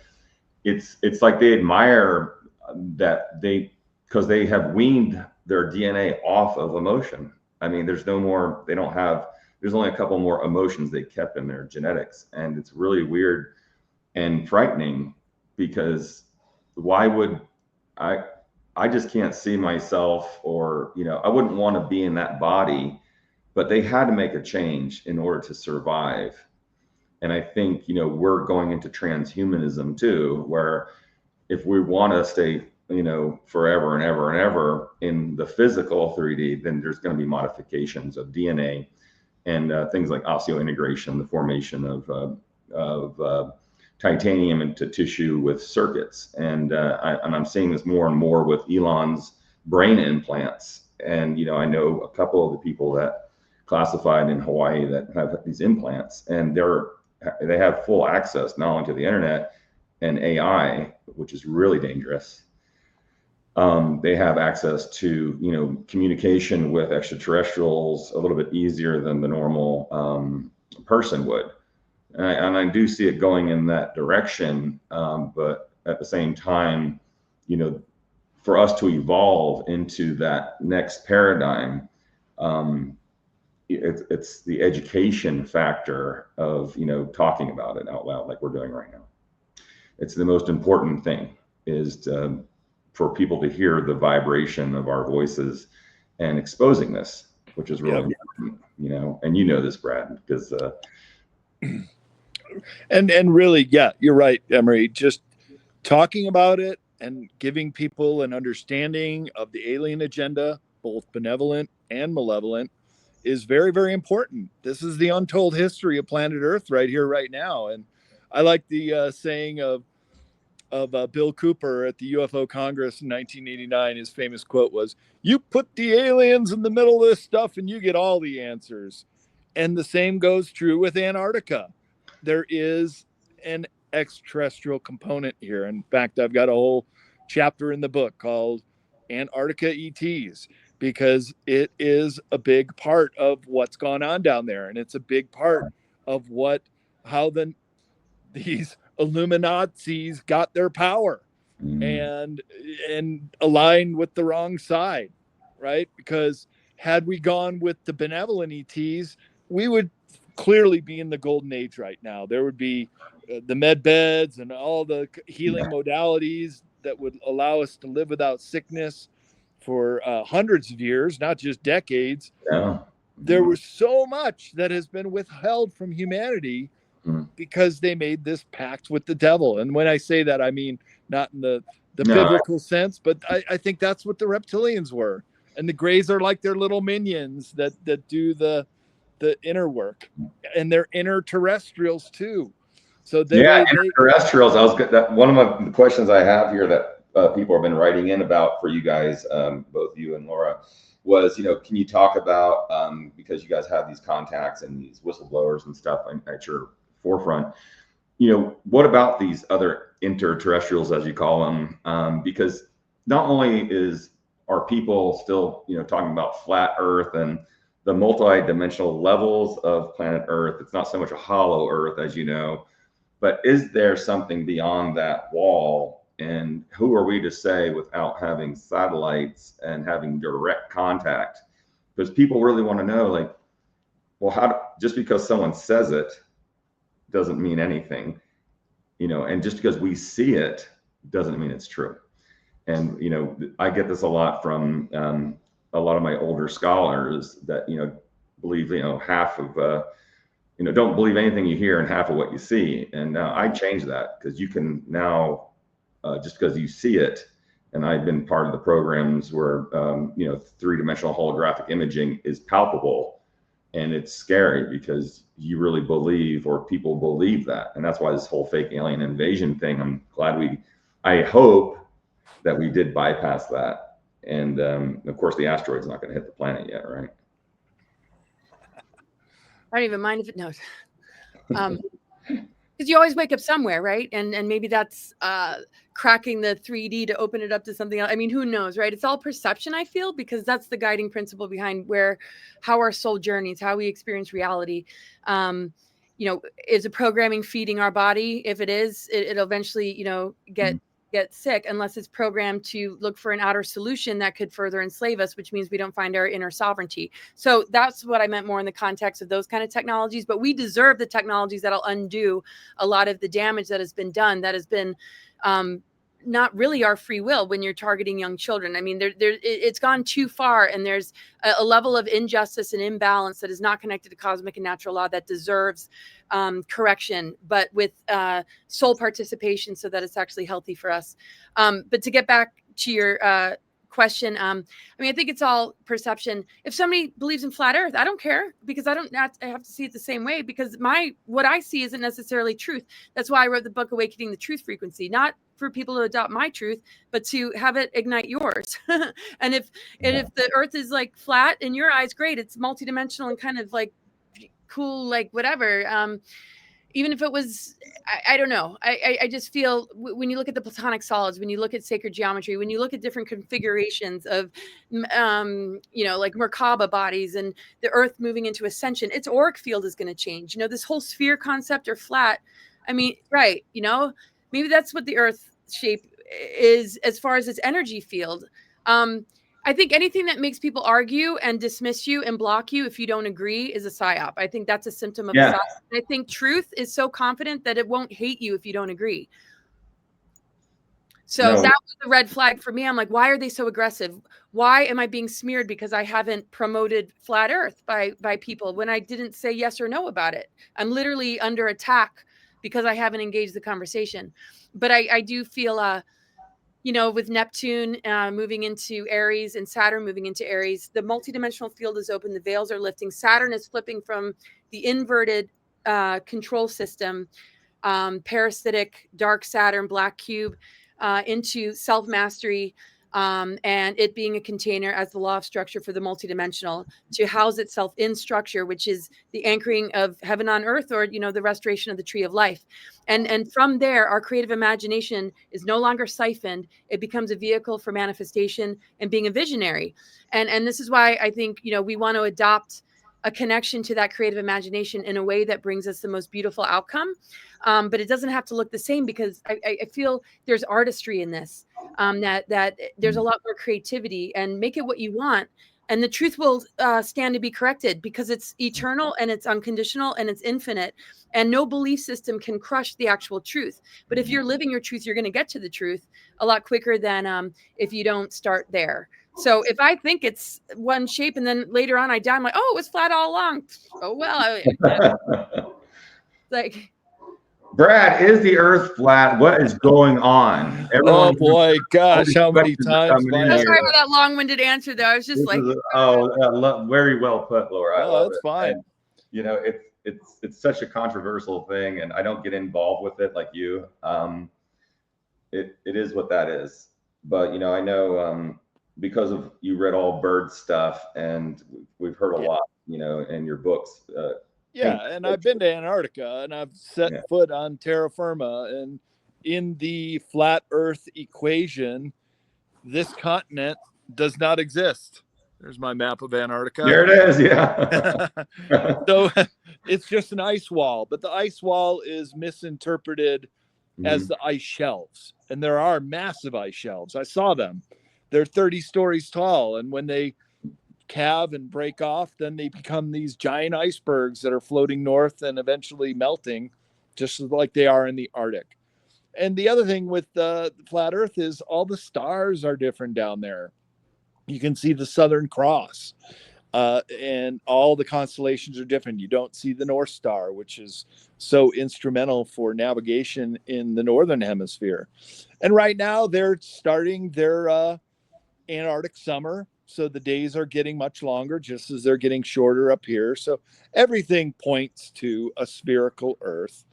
it's like they admire that because they have weaned their DNA off of emotion. I mean, there's only a couple more emotions they kept in their genetics. And it's really weird and frightening, because why would I just can't see myself, or, I wouldn't want to be in that body, but they had to make a change in order to survive. And I think, we're going into transhumanism too, where if we want to stay forever and ever and ever in the physical 3D, then there's going to be modifications of DNA and things like osseointegration, the formation of titanium into tissue with circuits. And I'm seeing this more and more with Elon's brain implants. And, I know a couple of the people that classified in Hawaii that have these implants, and they have full access not only to the internet and AI, which is really dangerous. They have access to, communication with extraterrestrials a little bit easier than the normal person would. And I do see it going in that direction. But at the same time, for us to evolve into that next paradigm, it's the education factor of, talking about it out loud like we're doing right now. It's the most important thing, is for people to hear the vibration of our voices and exposing this, which is really important, and this, Brad, because and really, yeah, you're right, Emery. Just talking about it and giving people an understanding of the alien agenda, both benevolent and malevolent, is very, very important. This is the untold history of planet Earth right here, right now. And I like the saying of Bill Cooper at the UFO Congress in 1989. His famous quote was, "You put the aliens in the middle of this stuff and you get all the answers." And the same goes true with Antarctica. There is an extraterrestrial component here. In fact, I've got a whole chapter in the book called Antarctica ETs, because it is a big part of what's gone on down there. And it's a big part of how these Illuminazis got their power and aligned with the wrong side, right? Because had we gone with the benevolent ETs, we would clearly be in the golden age right now. There would be the med beds and all the healing modalities that would allow us to live without sickness for hundreds of years, not just decades. There was so much that has been withheld from humanity because they made this pact with the devil. And when I say that, I mean not in the biblical sense, but I think that's what the reptilians were. And the Greys are like their little minions that do the inner work, and they're interterrestrials too. So interterrestrials. One of the questions I have here that people have been writing in about for you guys, both you and Laura, was, can you talk about, because you guys have these contacts and these whistleblowers and stuff at your forefront, what about these other interterrestrials, as you call them? Because not only are people still, talking about flat Earth and the multi-dimensional levels of planet Earth, it's not so much a hollow Earth, as you know, But is there something beyond that wall? And who are we to say without having satellites and having direct contact? Because people really want to know, like, well, just because someone says it doesn't mean anything, and just because we see it doesn't mean it's true. And, I get this a lot from a lot of my older scholars that, believe, half of, don't believe anything you hear and half of what you see. And now I change that, because you can now, just because you see it, and I've been part of the programs where, three-dimensional holographic imaging is palpable, and it's scary because you really believe, or people believe that. And that's why this whole fake alien invasion thing, I'm glad I hope that we did bypass that. And of course, the asteroid's not going to hit the planet yet, right? I don't even mind if it knows. Because you always wake up somewhere, right? And maybe that's cracking the 3D to open it up to something else. I mean, who knows, right? It's all perception, I feel, because that's the guiding principle behind how our soul journeys, how we experience reality. Is a programming feeding our body? If it is, it'll eventually, get sick, unless it's programmed to look for an outer solution that could further enslave us, which means we don't find our inner sovereignty. So that's what I meant more in the context of those kind of technologies. But we deserve the technologies that'll undo a lot of the damage that has been done, that has been not really our free will when you're targeting young children. I mean, it's gone too far, and there's a level of injustice and imbalance that is not connected to cosmic and natural law that deserves correction, but with soul participation, so that it's actually healthy for us. But to get back to your question, I think it's all perception. If somebody believes in flat Earth, I don't care, because I have to see it the same way, because what I see isn't necessarily truth. That's why I wrote the book Awakening the Truth Frequency, not for people to adopt my truth, but to have it ignite yours. And if the Earth is like flat in your eyes, great, it's multidimensional and kind of like cool, like whatever. Even if it was, I don't know. I just feel when you look at the Platonic solids, when you look at sacred geometry, when you look at different configurations of, like Merkaba bodies and the Earth moving into ascension, its auric field is going to change. This whole sphere concept, or flat. I mean, right. Maybe that's what the Earth shape is as far as its energy field. I think anything that makes people argue and dismiss you and block you if you don't agree is a psyop. I think that's a symptom of a psyop. I think truth is so confident that it won't hate you if you don't agree. So that was the red flag for me. I'm like, why are they so aggressive? Why am I being smeared because I haven't promoted flat Earth by people when I didn't say yes or no about it? I'm literally under attack because I haven't engaged the conversation. But I do feel with Neptune moving into Aries and Saturn moving into Aries, the multidimensional field is open. The veils are lifting. Saturn is flipping from the inverted control system, parasitic, dark Saturn, black cube, into self-mastery, and it being a container as the law of structure for the multidimensional to house itself in structure, which is the anchoring of heaven on earth, or, the restoration of the tree of life. And from there, our creative imagination is no longer siphoned. It becomes a vehicle for manifestation and being a visionary. And this is why I think, we want to adopt a connection to that creative imagination in a way that brings us the most beautiful outcome. But it doesn't have to look the same, because I feel there's artistry in this, that there's a lot more creativity, and make it what you want. And the truth will stand to be corrected, because it's eternal and it's unconditional and it's infinite, and no belief system can crush the actual truth. But if you're living your truth, you're going to get to the truth a lot quicker than if you don't start there. So if I think it's one shape and then later on I die, I'm like, oh, it was flat all along. Oh, well. Like, Brad, is the Earth flat? What is going on? Oh boy, gosh, how many times? I'm sorry for that long-winded answer, though. I was just very well put, Laura. Oh, that's fine. And, it's such a controversial thing, and I don't get involved with it like you. It is what that is. But I know because of you read all bird stuff, and we've heard a lot, in your books. And I've been to Antarctica, and I've set foot on terra firma, and in the flat Earth equation, this continent does not exist. There's my map of Antarctica. There it is. Yeah. So It's just an ice wall, but the ice wall is misinterpreted as the ice shelves. And there are massive ice shelves. I saw them. They're 30 stories tall. And when they calve and break off, then they become these giant icebergs that are floating north and eventually melting, just like they are in the Arctic. And the other thing with the flat Earth is all the stars are different down there. You can see the Southern Cross, and all the constellations are different. You don't see the North Star, which is so instrumental for navigation in the Northern Hemisphere. And right now they're starting their Antarctic summer. So the days are getting much longer, just as they're getting shorter up here. So everything points to a spherical Earth.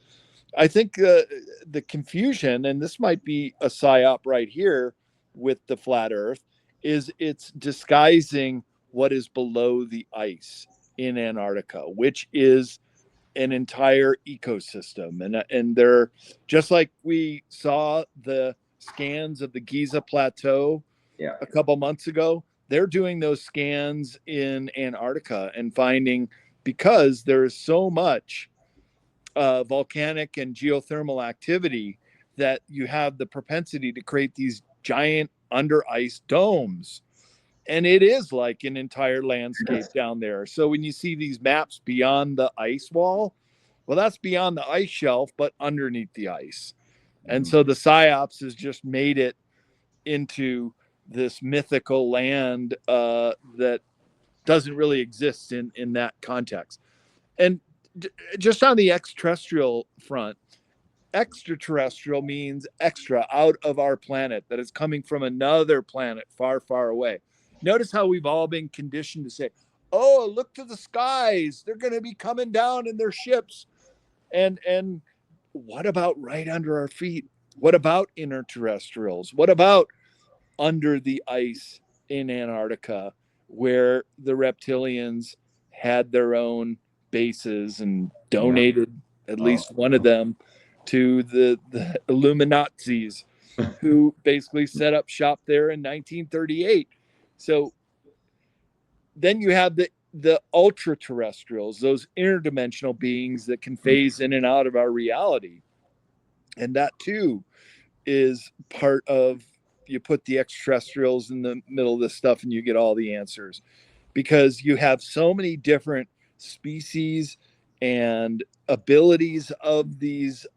I think the confusion, and this might be a psyop right here with the flat Earth, is it's disguising what is below the ice in Antarctica, which is an entire ecosystem. And they're just like we saw the scans of the Giza Plateau a couple months ago. They're doing those scans in Antarctica and finding, because there is so much volcanic and geothermal activity, that you have the propensity to create these giant under ice domes. And it is like an entire landscape down there. So when you see these maps beyond the ice wall, well, that's beyond the ice shelf, but underneath the ice. And so the PSYOPs has just made it into this mythical land that doesn't really exist in that context. And just on the extraterrestrial front, extraterrestrial means extra, out of our planet, that is coming from another planet far, far away. Notice how we've all been conditioned to say, oh, look to the skies. They're going to be coming down in their ships. And what about right under our feet? What about interterrestrials? What about under the ice in Antarctica, where the reptilians had their own bases and donated at least one of them to the Illuminatis, who basically set up shop there in 1938. So then you have the ultra terrestrials, those interdimensional beings that can phase in and out of our reality. And that too is part of, you put the extraterrestrials in the middle of this stuff and you get all the answers, because you have so many different species and abilities of these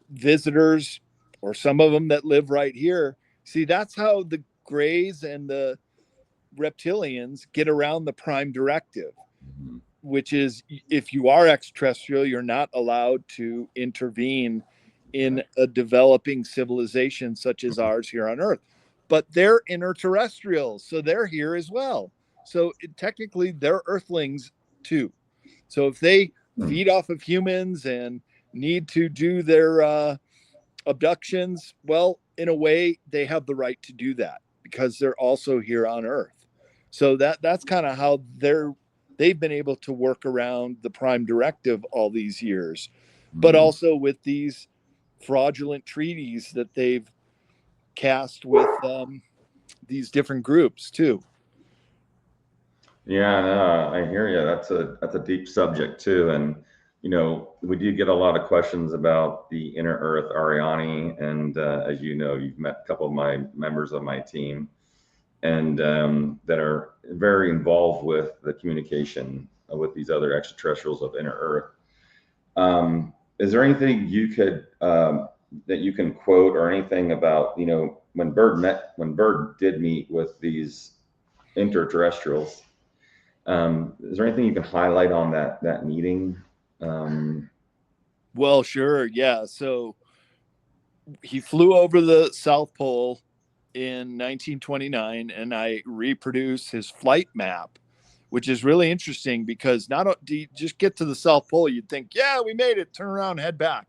visitors, or some of them that live right here. See, that's how the Greys and the reptilians get around the prime directive, which is, if you are extraterrestrial, you're not allowed to intervene in a developing civilization such as ours here on Earth. But they're interterrestrials, so they're here as well. So technically they're Earthlings too. So if they feed off of humans and need to do their abductions, well, in a way they have the right to do that, because they're also here on Earth. So that's kind of how they've been able to work around the prime directive all these years. But also with these fraudulent treaties that they've cast with these different groups too. Yeah, no, I hear you. That's a deep subject too. And we do get a lot of questions about the Inner Earth Ariani, and as you know, you've met a couple of my members of my team, and that are very involved with the communication with these other extraterrestrials of Inner Earth. Is there anything you could that you can quote, or anything about when Bird did meet with these interterrestrials? Is there anything you can highlight on that meeting? Well, sure, yeah. So he flew over the South Pole in 1929, and I reproduced his flight map, which is really interesting, because not do you just get to the South Pole, you'd think, yeah, we made it, turn around, head back.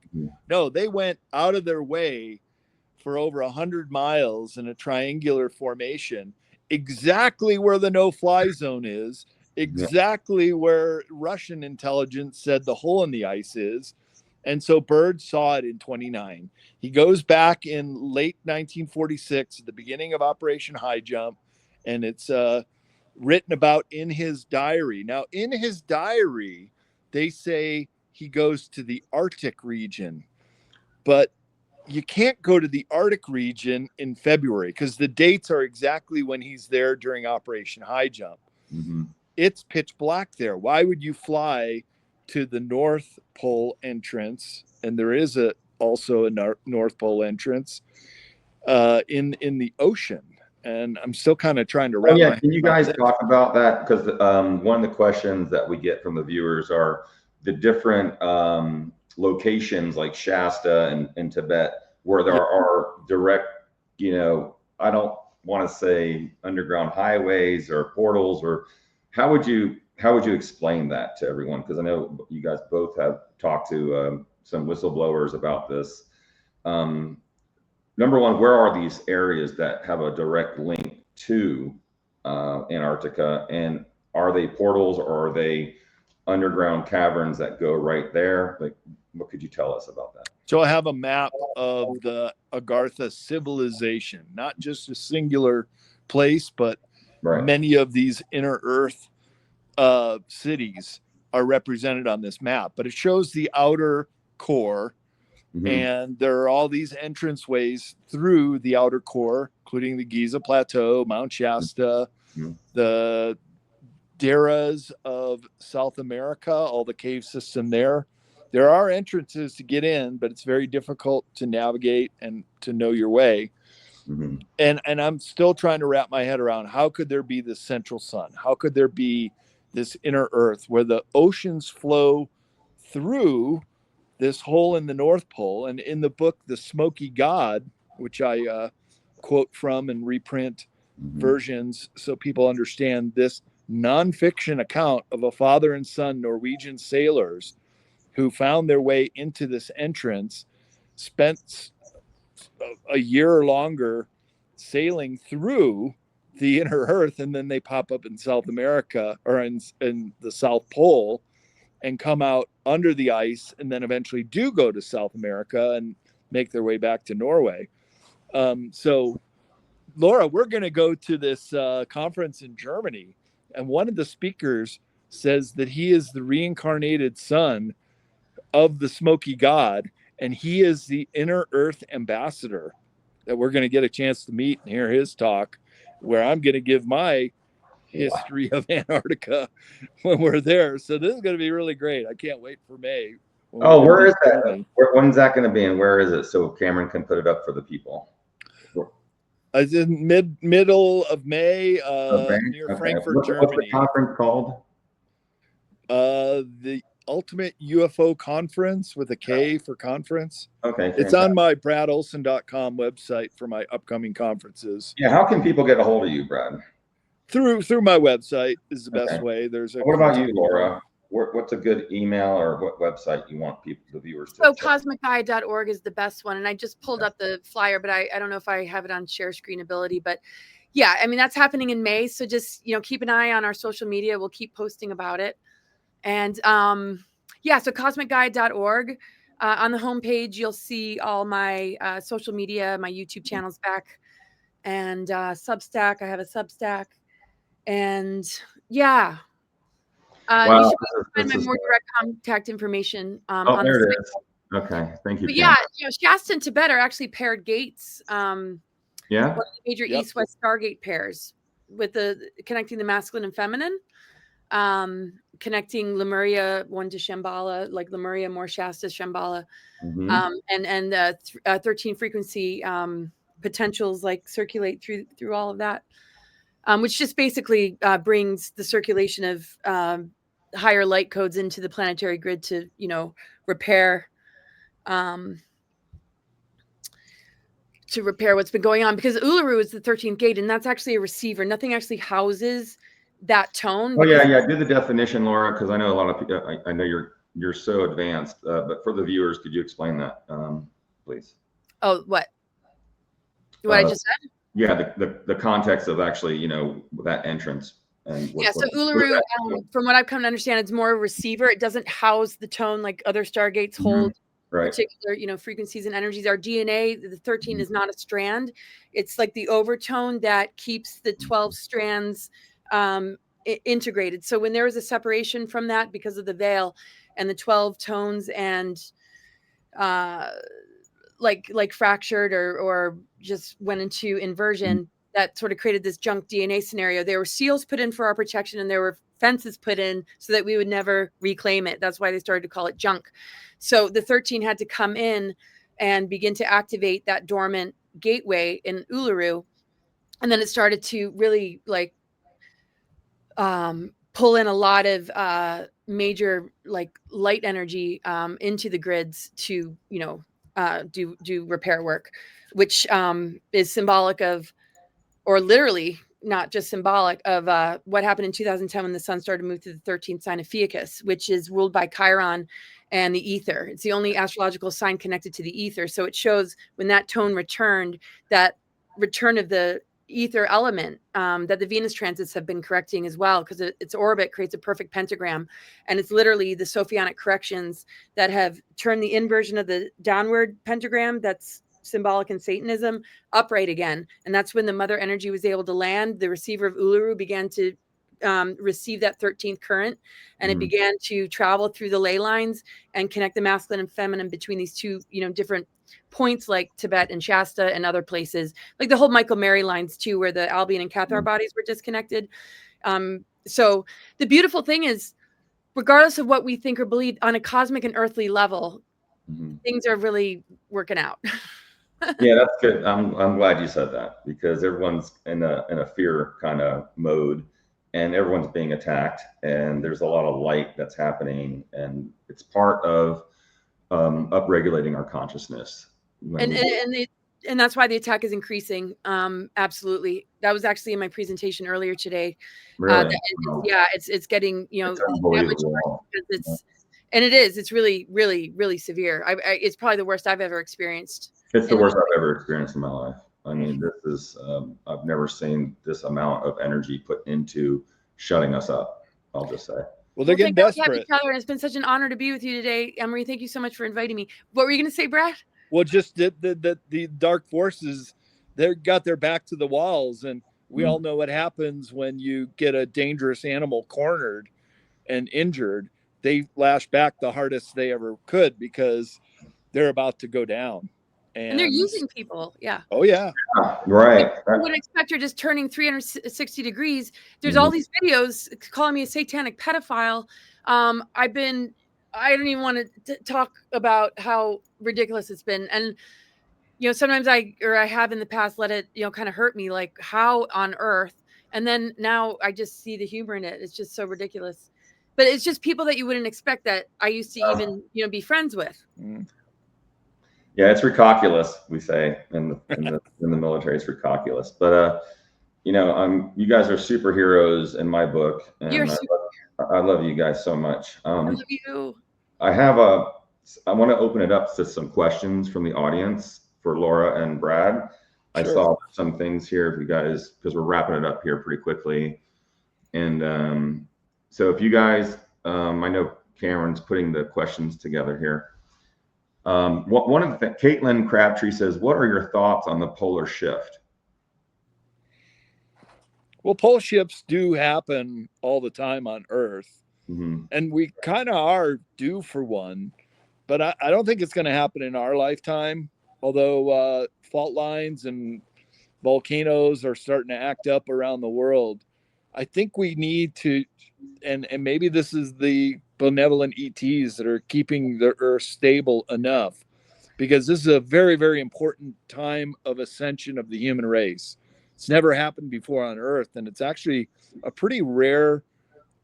No, they went out of their way for over 100 miles in a triangular formation, exactly where the no-fly zone is, exactly where Russian intelligence said the hole in the ice is. And so Byrd saw it in 29. He goes back in late 1946, at the beginning of Operation High Jump, and it's written about in his diary. Now, in his diary, they say he goes to the Arctic region, but you can't go to the Arctic region in February because the dates are exactly when he's there during Operation High Jump. Mm-hmm. It's pitch black there. Why would you fly to the North Pole entrance? And there is also a North Pole entrance in the ocean. And I'm still kind of trying to wrap my head. Can you guys talk about that? Because one of the questions that we get from the viewers are the different locations like Shasta and Tibet, where there are direct, I don't want to say underground highways or portals, or how would you explain that to everyone? Because I know you guys both have talked to some whistleblowers about this. Number one, where are these areas that have a direct link to Antarctica, and are they portals or are they underground caverns that go right there? Like, what could you tell us about that? So I have a map of the Agartha civilization, not just a singular place, but many of these inner Earth cities are represented on this map. But it shows the outer core. Mm-hmm. And there are all these entranceways through the outer core, including the Giza Plateau, Mount Shasta, mm-hmm. the Daras of South America, all the cave system there. There are entrances to get in, but it's very difficult to navigate and to know your way. Mm-hmm. And I'm still trying to wrap my head around, how could there be this central sun? How could there be this inner Earth where the oceans flow through this hole in the North Pole? And in the book, The Smoky God, which I quote from and reprint mm-hmm. versions so people understand this nonfiction account of a father and son Norwegian sailors who found their way into this entrance, spent a year or longer sailing through the inner Earth, and then they pop up in South America or in the South Pole and come out under the ice, and then eventually do go to South America and make their way back to Norway. So, Laura, we're going to go to this conference in Germany, and one of the speakers says that he is the reincarnated son of the Smoky God, and he is the inner Earth ambassador that we're going to get a chance to meet and hear his talk, where I'm going to give my history of Antarctica when we're there. So this is going to be really great. I can't wait for May. Oh, where is that? When's that going to be, and where is it, so Cameron can put it up for the people? It's in middle of May, near Frankfurt, Germany. What's the conference called? The Ultimate UFO Conference, with a K for conference. Okay. It's on my bradolsen.com website for my upcoming conferences. Yeah. How can people get a hold of you, Brad? Through my website is the best way. What about you, Laura? What's a good email or what website you want the viewers to? So cosmiceye.org is the best one. And I just pulled up the flyer, but I don't know if I have it on share screen ability, but yeah, I mean, that's happening in May. So just, keep an eye on our social media. We'll keep posting about it. And so cosmicguide.org, on the homepage, you'll see all my social media, my YouTube channels back, and Substack. I have a Substack, and yeah. Wow, you should find my more direct contact information on there the it is. Okay, thank you. But yeah, Shasta and Tibet are actually paired gates. One of the major east-west stargate pairs with connecting the masculine and feminine. Connecting Lemuria 1 to Shambhala, like Lemuria, more Shasta, Shambhala, mm-hmm. and 13 frequency potentials like circulate through all of that, which just basically brings the circulation of higher light codes into the planetary grid to repair what's been going on, because Uluru is the 13th gate, and that's actually a receiver. Nothing actually houses that tone. Oh yeah. Do the definition, Laura, because I know a lot of people. I know you're so advanced, but for the viewers, could you explain that, please? Oh, what I just said? Yeah, the context of actually, that entrance. And so Uluru, from what I've come to understand, it's more a receiver. It doesn't house the tone like other stargates hold. Right. Particular, frequencies and energies. Our DNA, the 13 is not a strand. It's like the overtone that keeps the 12 strands integrated. So when there was a separation from that because of the veil and the 12 tones and like fractured or just went into inversion, that sort of created this junk DNA scenario. There were seals put in for our protection, and there were fences put in so that we would never reclaim it. That's why they started to call it junk. So the 13 had to come in and begin to activate that dormant gateway in Uluru. And then it started to really like pull in a lot of major like light energy into the grids to, do repair work, which is symbolic of, or literally not just symbolic of what happened in 2010 when the sun started to move through the 13th sign of Ophiuchus, which is ruled by Chiron and the ether. It's the only astrological sign connected to the ether. So it shows when that tone returned, that return of the ether element that the Venus transits have been correcting as well, because its orbit creates a perfect pentagram. And it's literally the Sophionic corrections that have turned the inversion of the downward pentagram that's symbolic in Satanism upright again. And that's when the mother energy was able to land. The receiver of Uluru began to receive that 13th current, and it began to travel through the ley lines and connect the masculine and feminine between these two, different points like Tibet and Shasta and other places, like the whole Michael Mary lines too, where the Albion and Cathar bodies were disconnected. So the beautiful thing is, regardless of what we think or believe on a cosmic and earthly level, things are really working out. Yeah, that's good. I'm glad you said that, because everyone's in a fear kind of mode, and everyone's being attacked, and there's a lot of light that's happening, and it's part of upregulating our consciousness. And that's why the attack is increasing. Absolutely. That was actually in my presentation earlier today. Really? It's getting, It's that much unbelievable. worse, and it is. It's really, really, really severe. It's probably the worst I've ever experienced. It's the worst I've ever experienced in my life. I mean, this is, I've never seen this amount of energy put into shutting us up, I'll just say. Well, they're getting desperate. Each other, and it's been such an honor to be with you today, Emery. Thank you so much for inviting me. What were you going to say, Brad? Well, just the dark forces, they got their back to the walls, and we all know what happens when you get a dangerous animal cornered and injured. They lash back the hardest they ever could, because they're about to go down. And they're using people. Yeah. Oh, yeah. Right. You would expect you're just turning 360 degrees. There's all these videos calling me a satanic pedophile. I don't even want to talk about how ridiculous it's been. And, sometimes I have in the past let it, kind of hurt me, like how on earth. And then now I just see the humor in it. It's just so ridiculous. But it's just people that you wouldn't expect that I used to even, be friends with. Yeah, it's recalculous, we say in the military. It's recalculous, but you guys are superheroes in my book, and I love you guys so much. I love you. I want to open it up to some questions from the audience for Laura and Brad. Sure. I saw some things here for you guys, because we're wrapping it up here pretty quickly, and so if you guys, I know Cameron's putting the questions together here. One of the Caitlin Crabtree says, what are your thoughts on the polar shift? Well, pole shifts do happen all the time on Earth, and we kind of are due for one, but I don't think it's going to happen in our lifetime. Although fault lines and volcanoes are starting to act up around the world, I think we need to, and maybe this is the benevolent ETs that are keeping the Earth stable enough, because this is a very, very important time of ascension of the human race. It's never happened before on Earth, and it's actually a pretty rare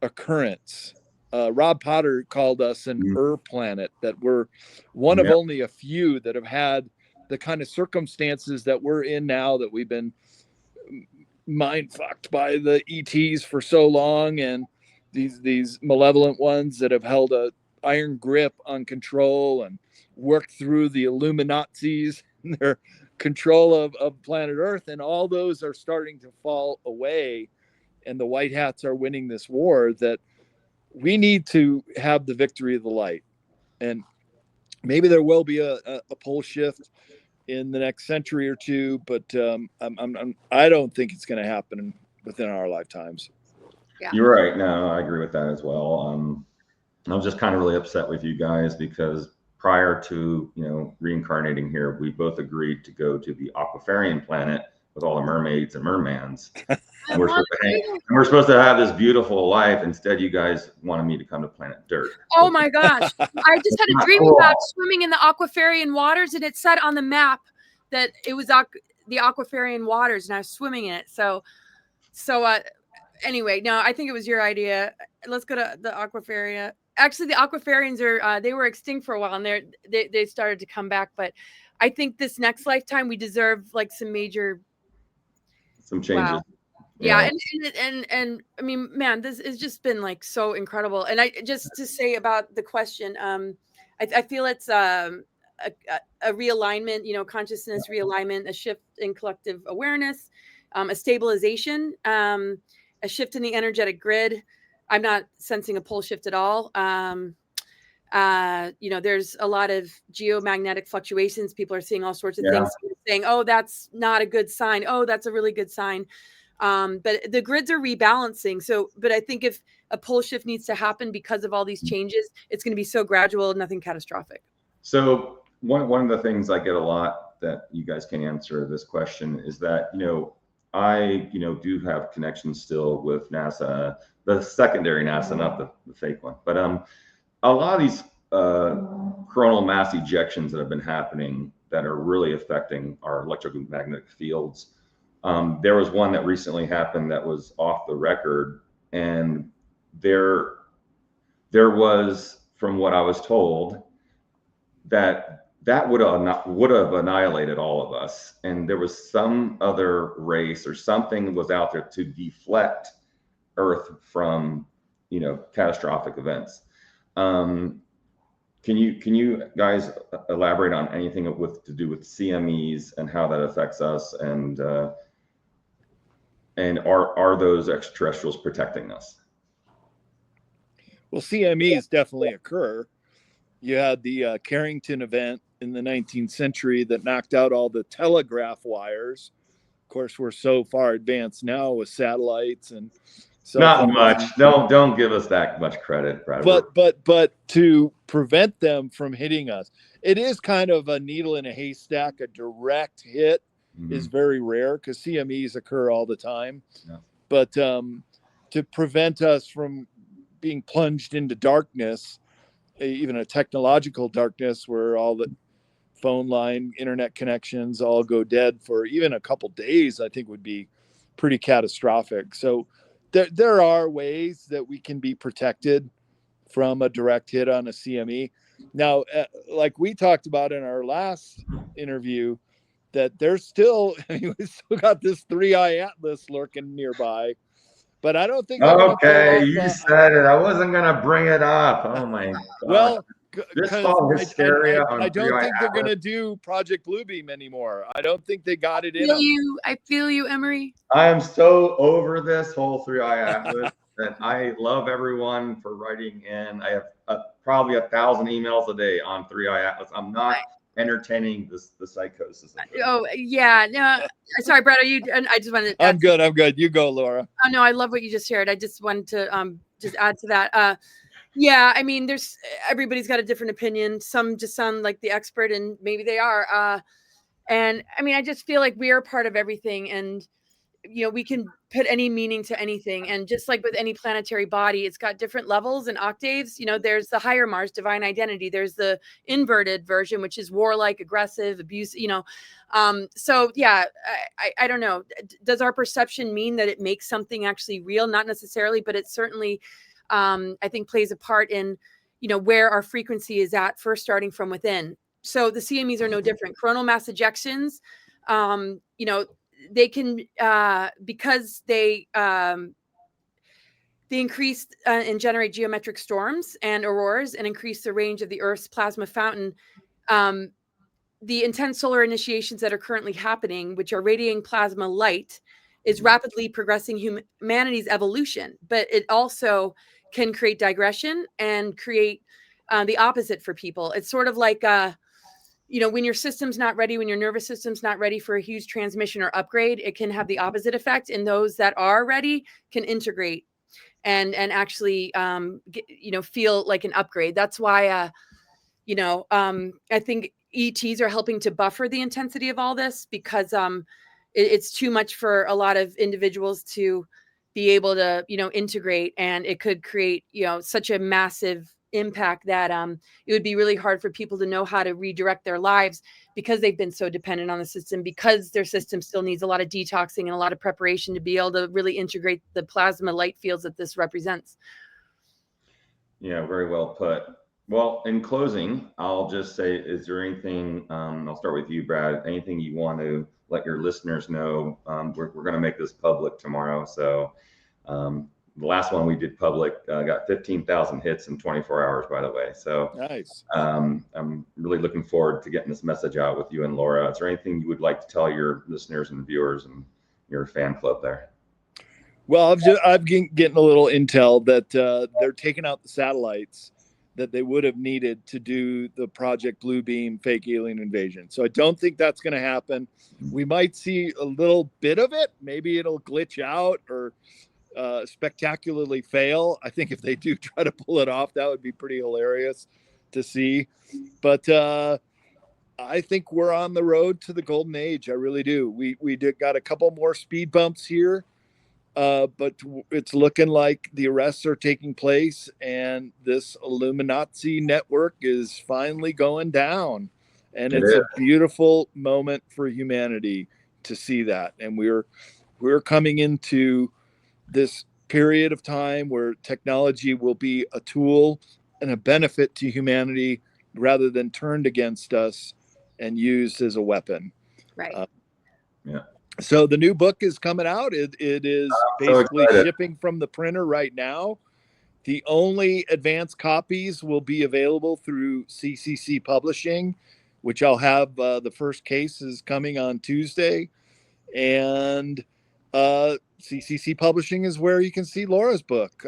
occurrence. Rob Potter called us an planet, that we're one of only a few that have had the kind of circumstances that we're in now, that we've been mind fucked by the ETs for so long, and these malevolent ones that have held a iron grip on control and worked through the Illuminazis and their control of planet Earth, and all those are starting to fall away, and the white hats are winning this war. That we need to have the victory of the light, and maybe there will be a pole shift in the next century or two, but I don't think it's going to happen within our lifetimes. You're right. No, I agree with that as well. I was just kind of really upset with you guys because prior to, reincarnating here, we both agreed to go to the Aquafarian planet with all the mermaids and mermans. And we're supposed to have this beautiful life. Instead, you guys wanted me to come to planet Dirt. Oh my gosh. I just had a dream about swimming in the Aquafarian waters, and it said on the map that it was the Aquafarian waters, and I was swimming in it. So anyway, no, I think it was your idea. Let's go to the Aquafaria. Actually, the Aquafarians they were extinct for a while, and they started to come back. But I think this next lifetime we deserve like some changes. Wow. Yeah, and I mean, man, this has just been like so incredible. And I just to say about the question, I feel it's a realignment, consciousness realignment, a shift in collective awareness, a stabilization, a shift in the energetic grid. I'm not sensing a pole shift at all. There's a lot of geomagnetic fluctuations. People are seeing all sorts of things, saying, "Oh, that's not a good sign. Oh, that's a really good sign." But the grids are rebalancing. But I think if a pole shift needs to happen because of all these changes, it's going to be so gradual, nothing catastrophic. So one of the things I get a lot that you guys can answer this question is that, I, do have connections still with NASA, the secondary NASA, not the fake one. But a lot of these coronal mass ejections that have been happening that are really affecting our electromagnetic fields. There was one that recently happened that was off the record, and there was, from what I was told, that would have annihilated all of us, and there was some other race or something was out there to deflect Earth from catastrophic events. Can you guys elaborate on anything to do with CMEs and how that affects us, and are those extraterrestrials protecting us? Well, CMEs definitely occur. You had the Carrington event in the 19th century that knocked out all the telegraph wires. Of course, we're so far advanced now with satellites and not much. Don't give us that much credit, Brad. But to prevent them from hitting us, it is kind of a needle in a haystack. A direct hit is very rare because CMEs occur all the time. Yeah. But to prevent us from being plunged into darkness, even a technological darkness where all the phone line, internet connections all go dead for even a couple days, I think would be pretty catastrophic. So there are ways that we can be protected from a direct hit on a CME. Now, like we talked about in our last interview, that there's still, we still got this 3i Atlas lurking nearby. But I don't think. Okay, you said it. I wasn't gonna bring it up. Oh my God. Well, this whole hysteria. I don't think they're gonna do Project Bluebeam anymore. I don't think they got it in. I feel you, Emery. I am so over this whole 3i Atlas, and I love everyone for writing in. I have probably 1,000 emails a day on 3i Atlas. I'm not entertaining the psychosis. Oh yeah, no. Sorry, Brad. Are you? I just wanted. I'm good. You go, Laura. Oh no, I love what you just shared. I just wanted to just add to that. Yeah, I mean, everybody's got a different opinion. Some just sound like the expert, and maybe they are. And I mean, I just feel like we are part of everything, and we can put any meaning to anything. And just like with any planetary body, it's got different levels and octaves. There's the higher Mars, divine identity. There's the inverted version, which is warlike, aggressive, abuse. So yeah, I don't know. Does our perception mean that it makes something actually real? Not necessarily, but it certainly, I think, plays a part in, where our frequency is at first, starting from within. So the CMEs are no different. Coronal mass ejections, they can, because they increase and generate geometric storms and auroras and increase the range of the Earth's plasma fountain. The intense solar initiations that are currently happening, which are radiating plasma light, is rapidly progressing humanity's evolution, but it also can create digression and create the opposite for people. It's sort of like, when your system's not ready, when your nervous system's not ready for a huge transmission or upgrade, it can have the opposite effect. And those that are ready can integrate. and actually feel like an upgrade. That's why I think ETs are helping to buffer the intensity of all this, because it's too much for a lot of individuals to be able to integrate, and it could create such a massive impact that it would be really hard for people to know how to redirect their lives, because they've been so dependent on the system, because their system still needs a lot of detoxing and a lot of preparation to be able to really integrate the plasma light fields that this represents. Yeah, very well put. Well, in closing, I'll just say, is there anything, I'll start with you, Brad, anything you want to let your listeners know? We're going to make this public tomorrow. So the last one we did public got 15,000 hits in 24 hours, by the way. So nice. I'm really looking forward to getting this message out with you and Laura. Is there anything you would like to tell your listeners and viewers and your fan club there? Well, I've been getting a little intel that they're taking out the satellites that they would have needed to do the Project Bluebeam fake alien invasion. So I don't think that's going to happen. We might see a little bit of it. Maybe it'll glitch out or spectacularly fail. I think if they do try to pull it off, that would be pretty hilarious to see. But I think we're on the road to the golden age. I really do. We got a couple more speed bumps here. But it's looking like the arrests are taking place, and this Illuminati network is finally going down. And it's a beautiful moment for humanity to see that. And we're coming into this period of time where technology will be a tool and a benefit to humanity rather than turned against us and used as a weapon. Right. Yeah. So the new book is coming out. It is basically shipping from the printer right now. The only advanced copies will be available through CCC Publishing, which I'll have the first case is coming on Tuesday. And CCC Publishing is where you can see Laura's book,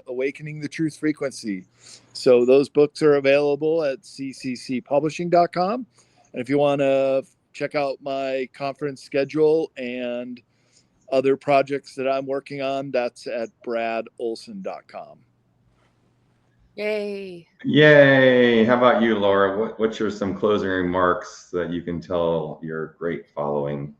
Awakening the Truth Frequency. So those books are available at cccpublishing.com. And if you want to check out my conference schedule and other projects that I'm working on, that's at bradolsen.com. Yay. Yay. How about you, Laura? What's some closing remarks that you can tell your great following?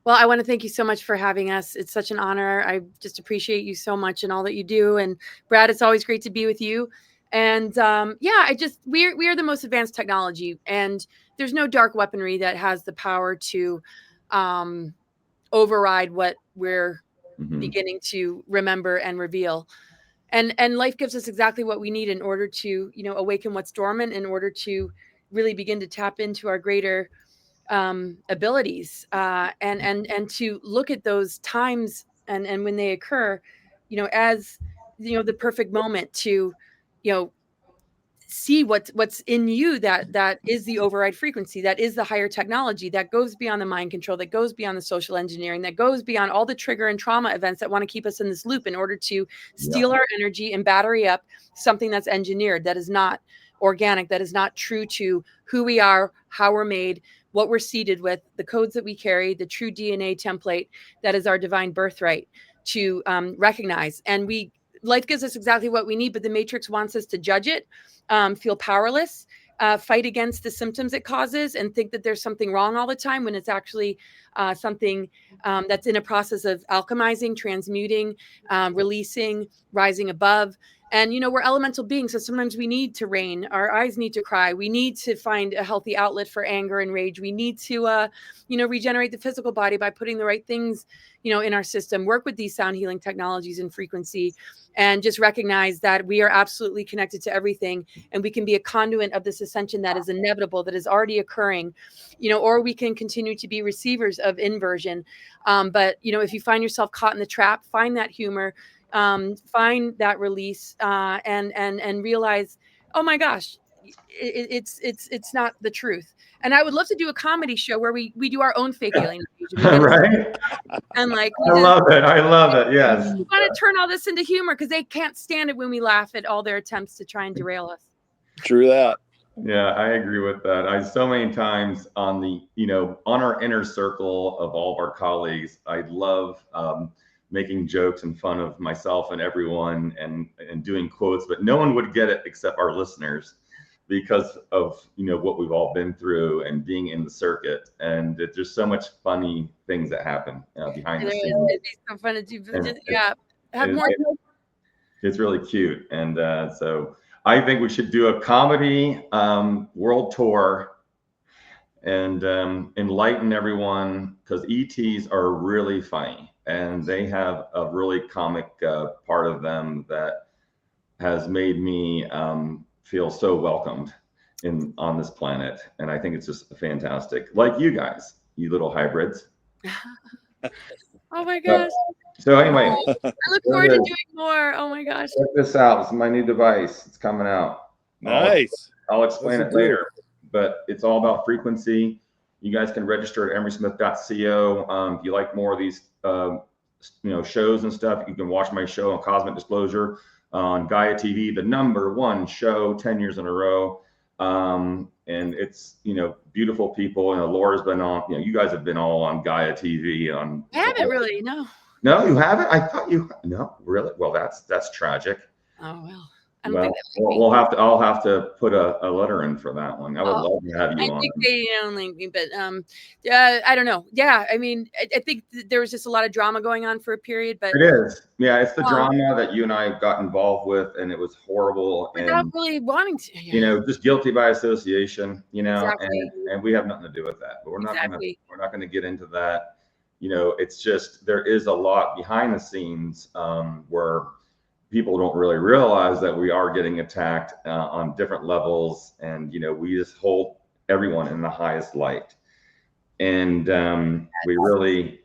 Well, I want to thank you so much for having us. It's such an honor. I just appreciate you so much and all that you do. And Brad, it's always great to be with you. And we are the most advanced technology, and there's no dark weaponry that has the power to override what we're beginning to remember and reveal. And life gives us exactly what we need in order to, awaken what's dormant, in order to really begin to tap into our greater abilities, and to look at those times and when they occur, as the perfect moment to see what's in you that is the override frequency, that is the higher technology, that goes beyond the mind control, that goes beyond the social engineering, that goes beyond all the trigger and trauma events that want to keep us in this loop in order to steal our energy and battery up something that's engineered, that is not organic, that is not true to who we are, how we're made, what we're seeded with, the codes that we carry, the true DNA template that is our divine birthright to recognize. And life gives us exactly what we need, but the matrix wants us to judge it, feel powerless, fight against the symptoms it causes, and think that there's something wrong all the time, when it's actually something that's in a process of alchemizing, transmuting, releasing, rising above. And, we're elemental beings. So sometimes we need to rain. Our eyes need to cry. We need to find a healthy outlet for anger and rage. We need to, regenerate the physical body by putting the right things, in our system, work with these sound healing technologies and frequency, and just recognize that we are absolutely connected to everything. And we can be a conduit of this ascension that is inevitable, that is already occurring, or we can continue to be receivers of inversion. But, if you find yourself caught in the trap, find that humor, find that release, and realize, oh my gosh, it's not the truth. And I would love to do a comedy show where we do our own fake alien invasion. Right? And I love it. Yes. We want to turn all this into humor, because they can't stand it when we laugh at all their attempts to try and derail us. True that. Yeah, I agree with that. I so many times on our inner circle of all of our colleagues, I love making jokes and fun of myself and everyone and doing quotes, but no one would get it except our listeners because of, you know, what we've all been through and being in the circuit. And there's so much funny things that happen behind the scenes. It'd be so fun to do. Have more. It's really cute. And so I think we should do a comedy world tour and enlighten everyone, because ETs are really funny and they have a really comic part of them that has made me feel so welcomed on this planet. And I think it's just fantastic, like you guys, you little hybrids. Oh my gosh. So anyway, I look forward to doing more. Oh my gosh. Check this out. This is my new device. It's coming out. Nice. I'll explain it later, but it's all about frequency. You guys can register at emerysmith.co. If you like more of these, shows and stuff, you can watch my show on Cosmic Disclosure on Gaia TV, the #1 show, 10 years in a row. And it's, beautiful people. Laura's been on, you guys have been all on Gaia TV. I haven't really, no. No, you haven't? I thought you, no, really? Well, that's tragic. Oh, well. I don't think that I'll have to put a letter in for that one. I would love to have you on. I think they don't like me, but I don't know. Yeah, I mean, I think there was just a lot of drama going on for a period, but it is. Yeah, it's the drama that you and I got involved with, and it was horrible. Without really wanting to, just guilty by association. Exactly. And we have nothing to do with that. But we're not gonna get into that. It's just there is a lot behind the scenes where people don't really realize that we are getting attacked on different levels, and we just hold everyone in the highest light. And we really,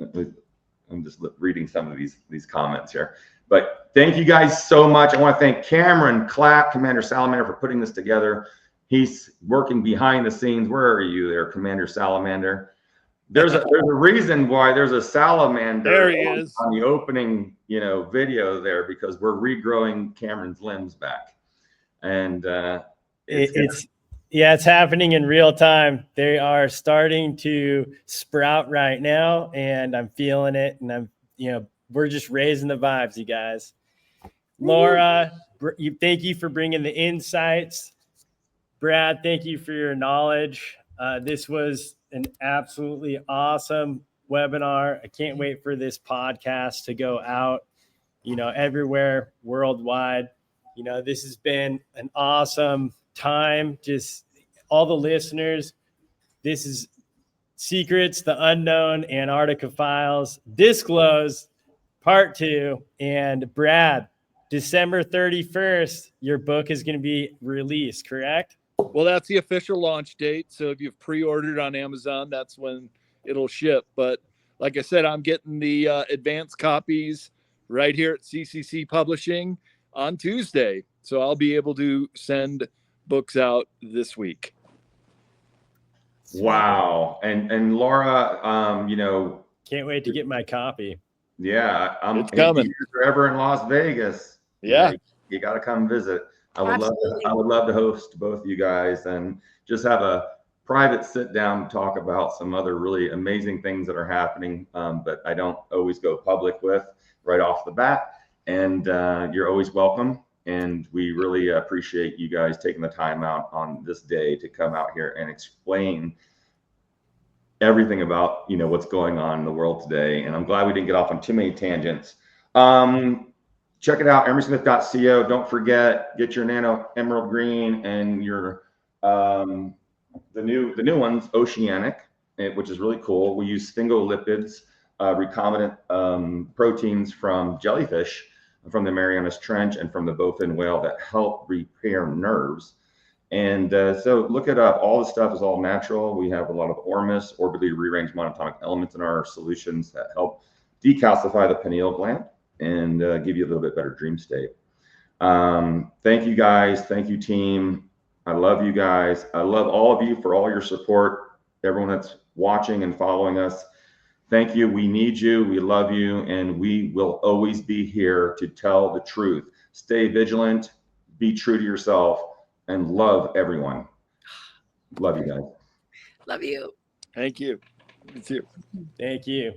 I'm just reading some of these comments here, but thank you guys so much. I want to thank Cameron Clapp, Commander Salamander, for putting this together. He's working behind the scenes. Where are you there, Commander Salamander? There's a reason why there's a salamander there he is on the opening, video there, because we're regrowing Cameron's limbs back. And it's happening in real time. They are starting to sprout right now, and I'm feeling it. And we're just raising the vibes, you guys. Laura, thank you for bringing the insights. Brad, thank you for your knowledge. This was an absolutely awesome webinar. I can't wait for this podcast to go out, everywhere worldwide. This has been an awesome time. Just all the listeners. This is Secrets, the Unknown, Antarctica Files, Disclosed, Part 2. And Brad, December 31st, your book is going to be released, correct? Well, that's the official launch date. So if you've pre-ordered on Amazon, that's when it'll ship. But like I said, I'm getting the advanced copies right here at CCC Publishing on Tuesday. So I'll be able to send books out this week. Wow. And Laura, can't wait to get my copy. Yeah, it's coming. If you're ever in Las Vegas, yeah, you got to come visit. I would love to host both you guys and just have a private sit down, talk about some other really amazing things that are happening, but I don't always go public with right off the bat. And you're always welcome. And we really appreciate you guys taking the time out on this day to come out here and explain everything about what's going on in the world today. And I'm glad we didn't get off on too many tangents. Check it out, emerysmith.co. Don't forget, get your nano emerald green and your the new ones, oceanic, which is really cool. We use sphingolipids, recombinant proteins from jellyfish, from the Marianas Trench and from the bowfin whale that help repair nerves. And so look it up. All the stuff is all natural. We have a lot of ORMUS, orbitally rearranged monatomic elements, in our solutions that help decalcify the pineal gland and give you a little bit better dream state. Thank you guys. Thank you, team. I love you guys. I love all of you for all your support. Everyone that's watching and following us. Thank you. We need you. We love you. And we will always be here to tell the truth. Stay vigilant. Be true to yourself. And love everyone. Love you guys. Love you. Thank you. Thank you.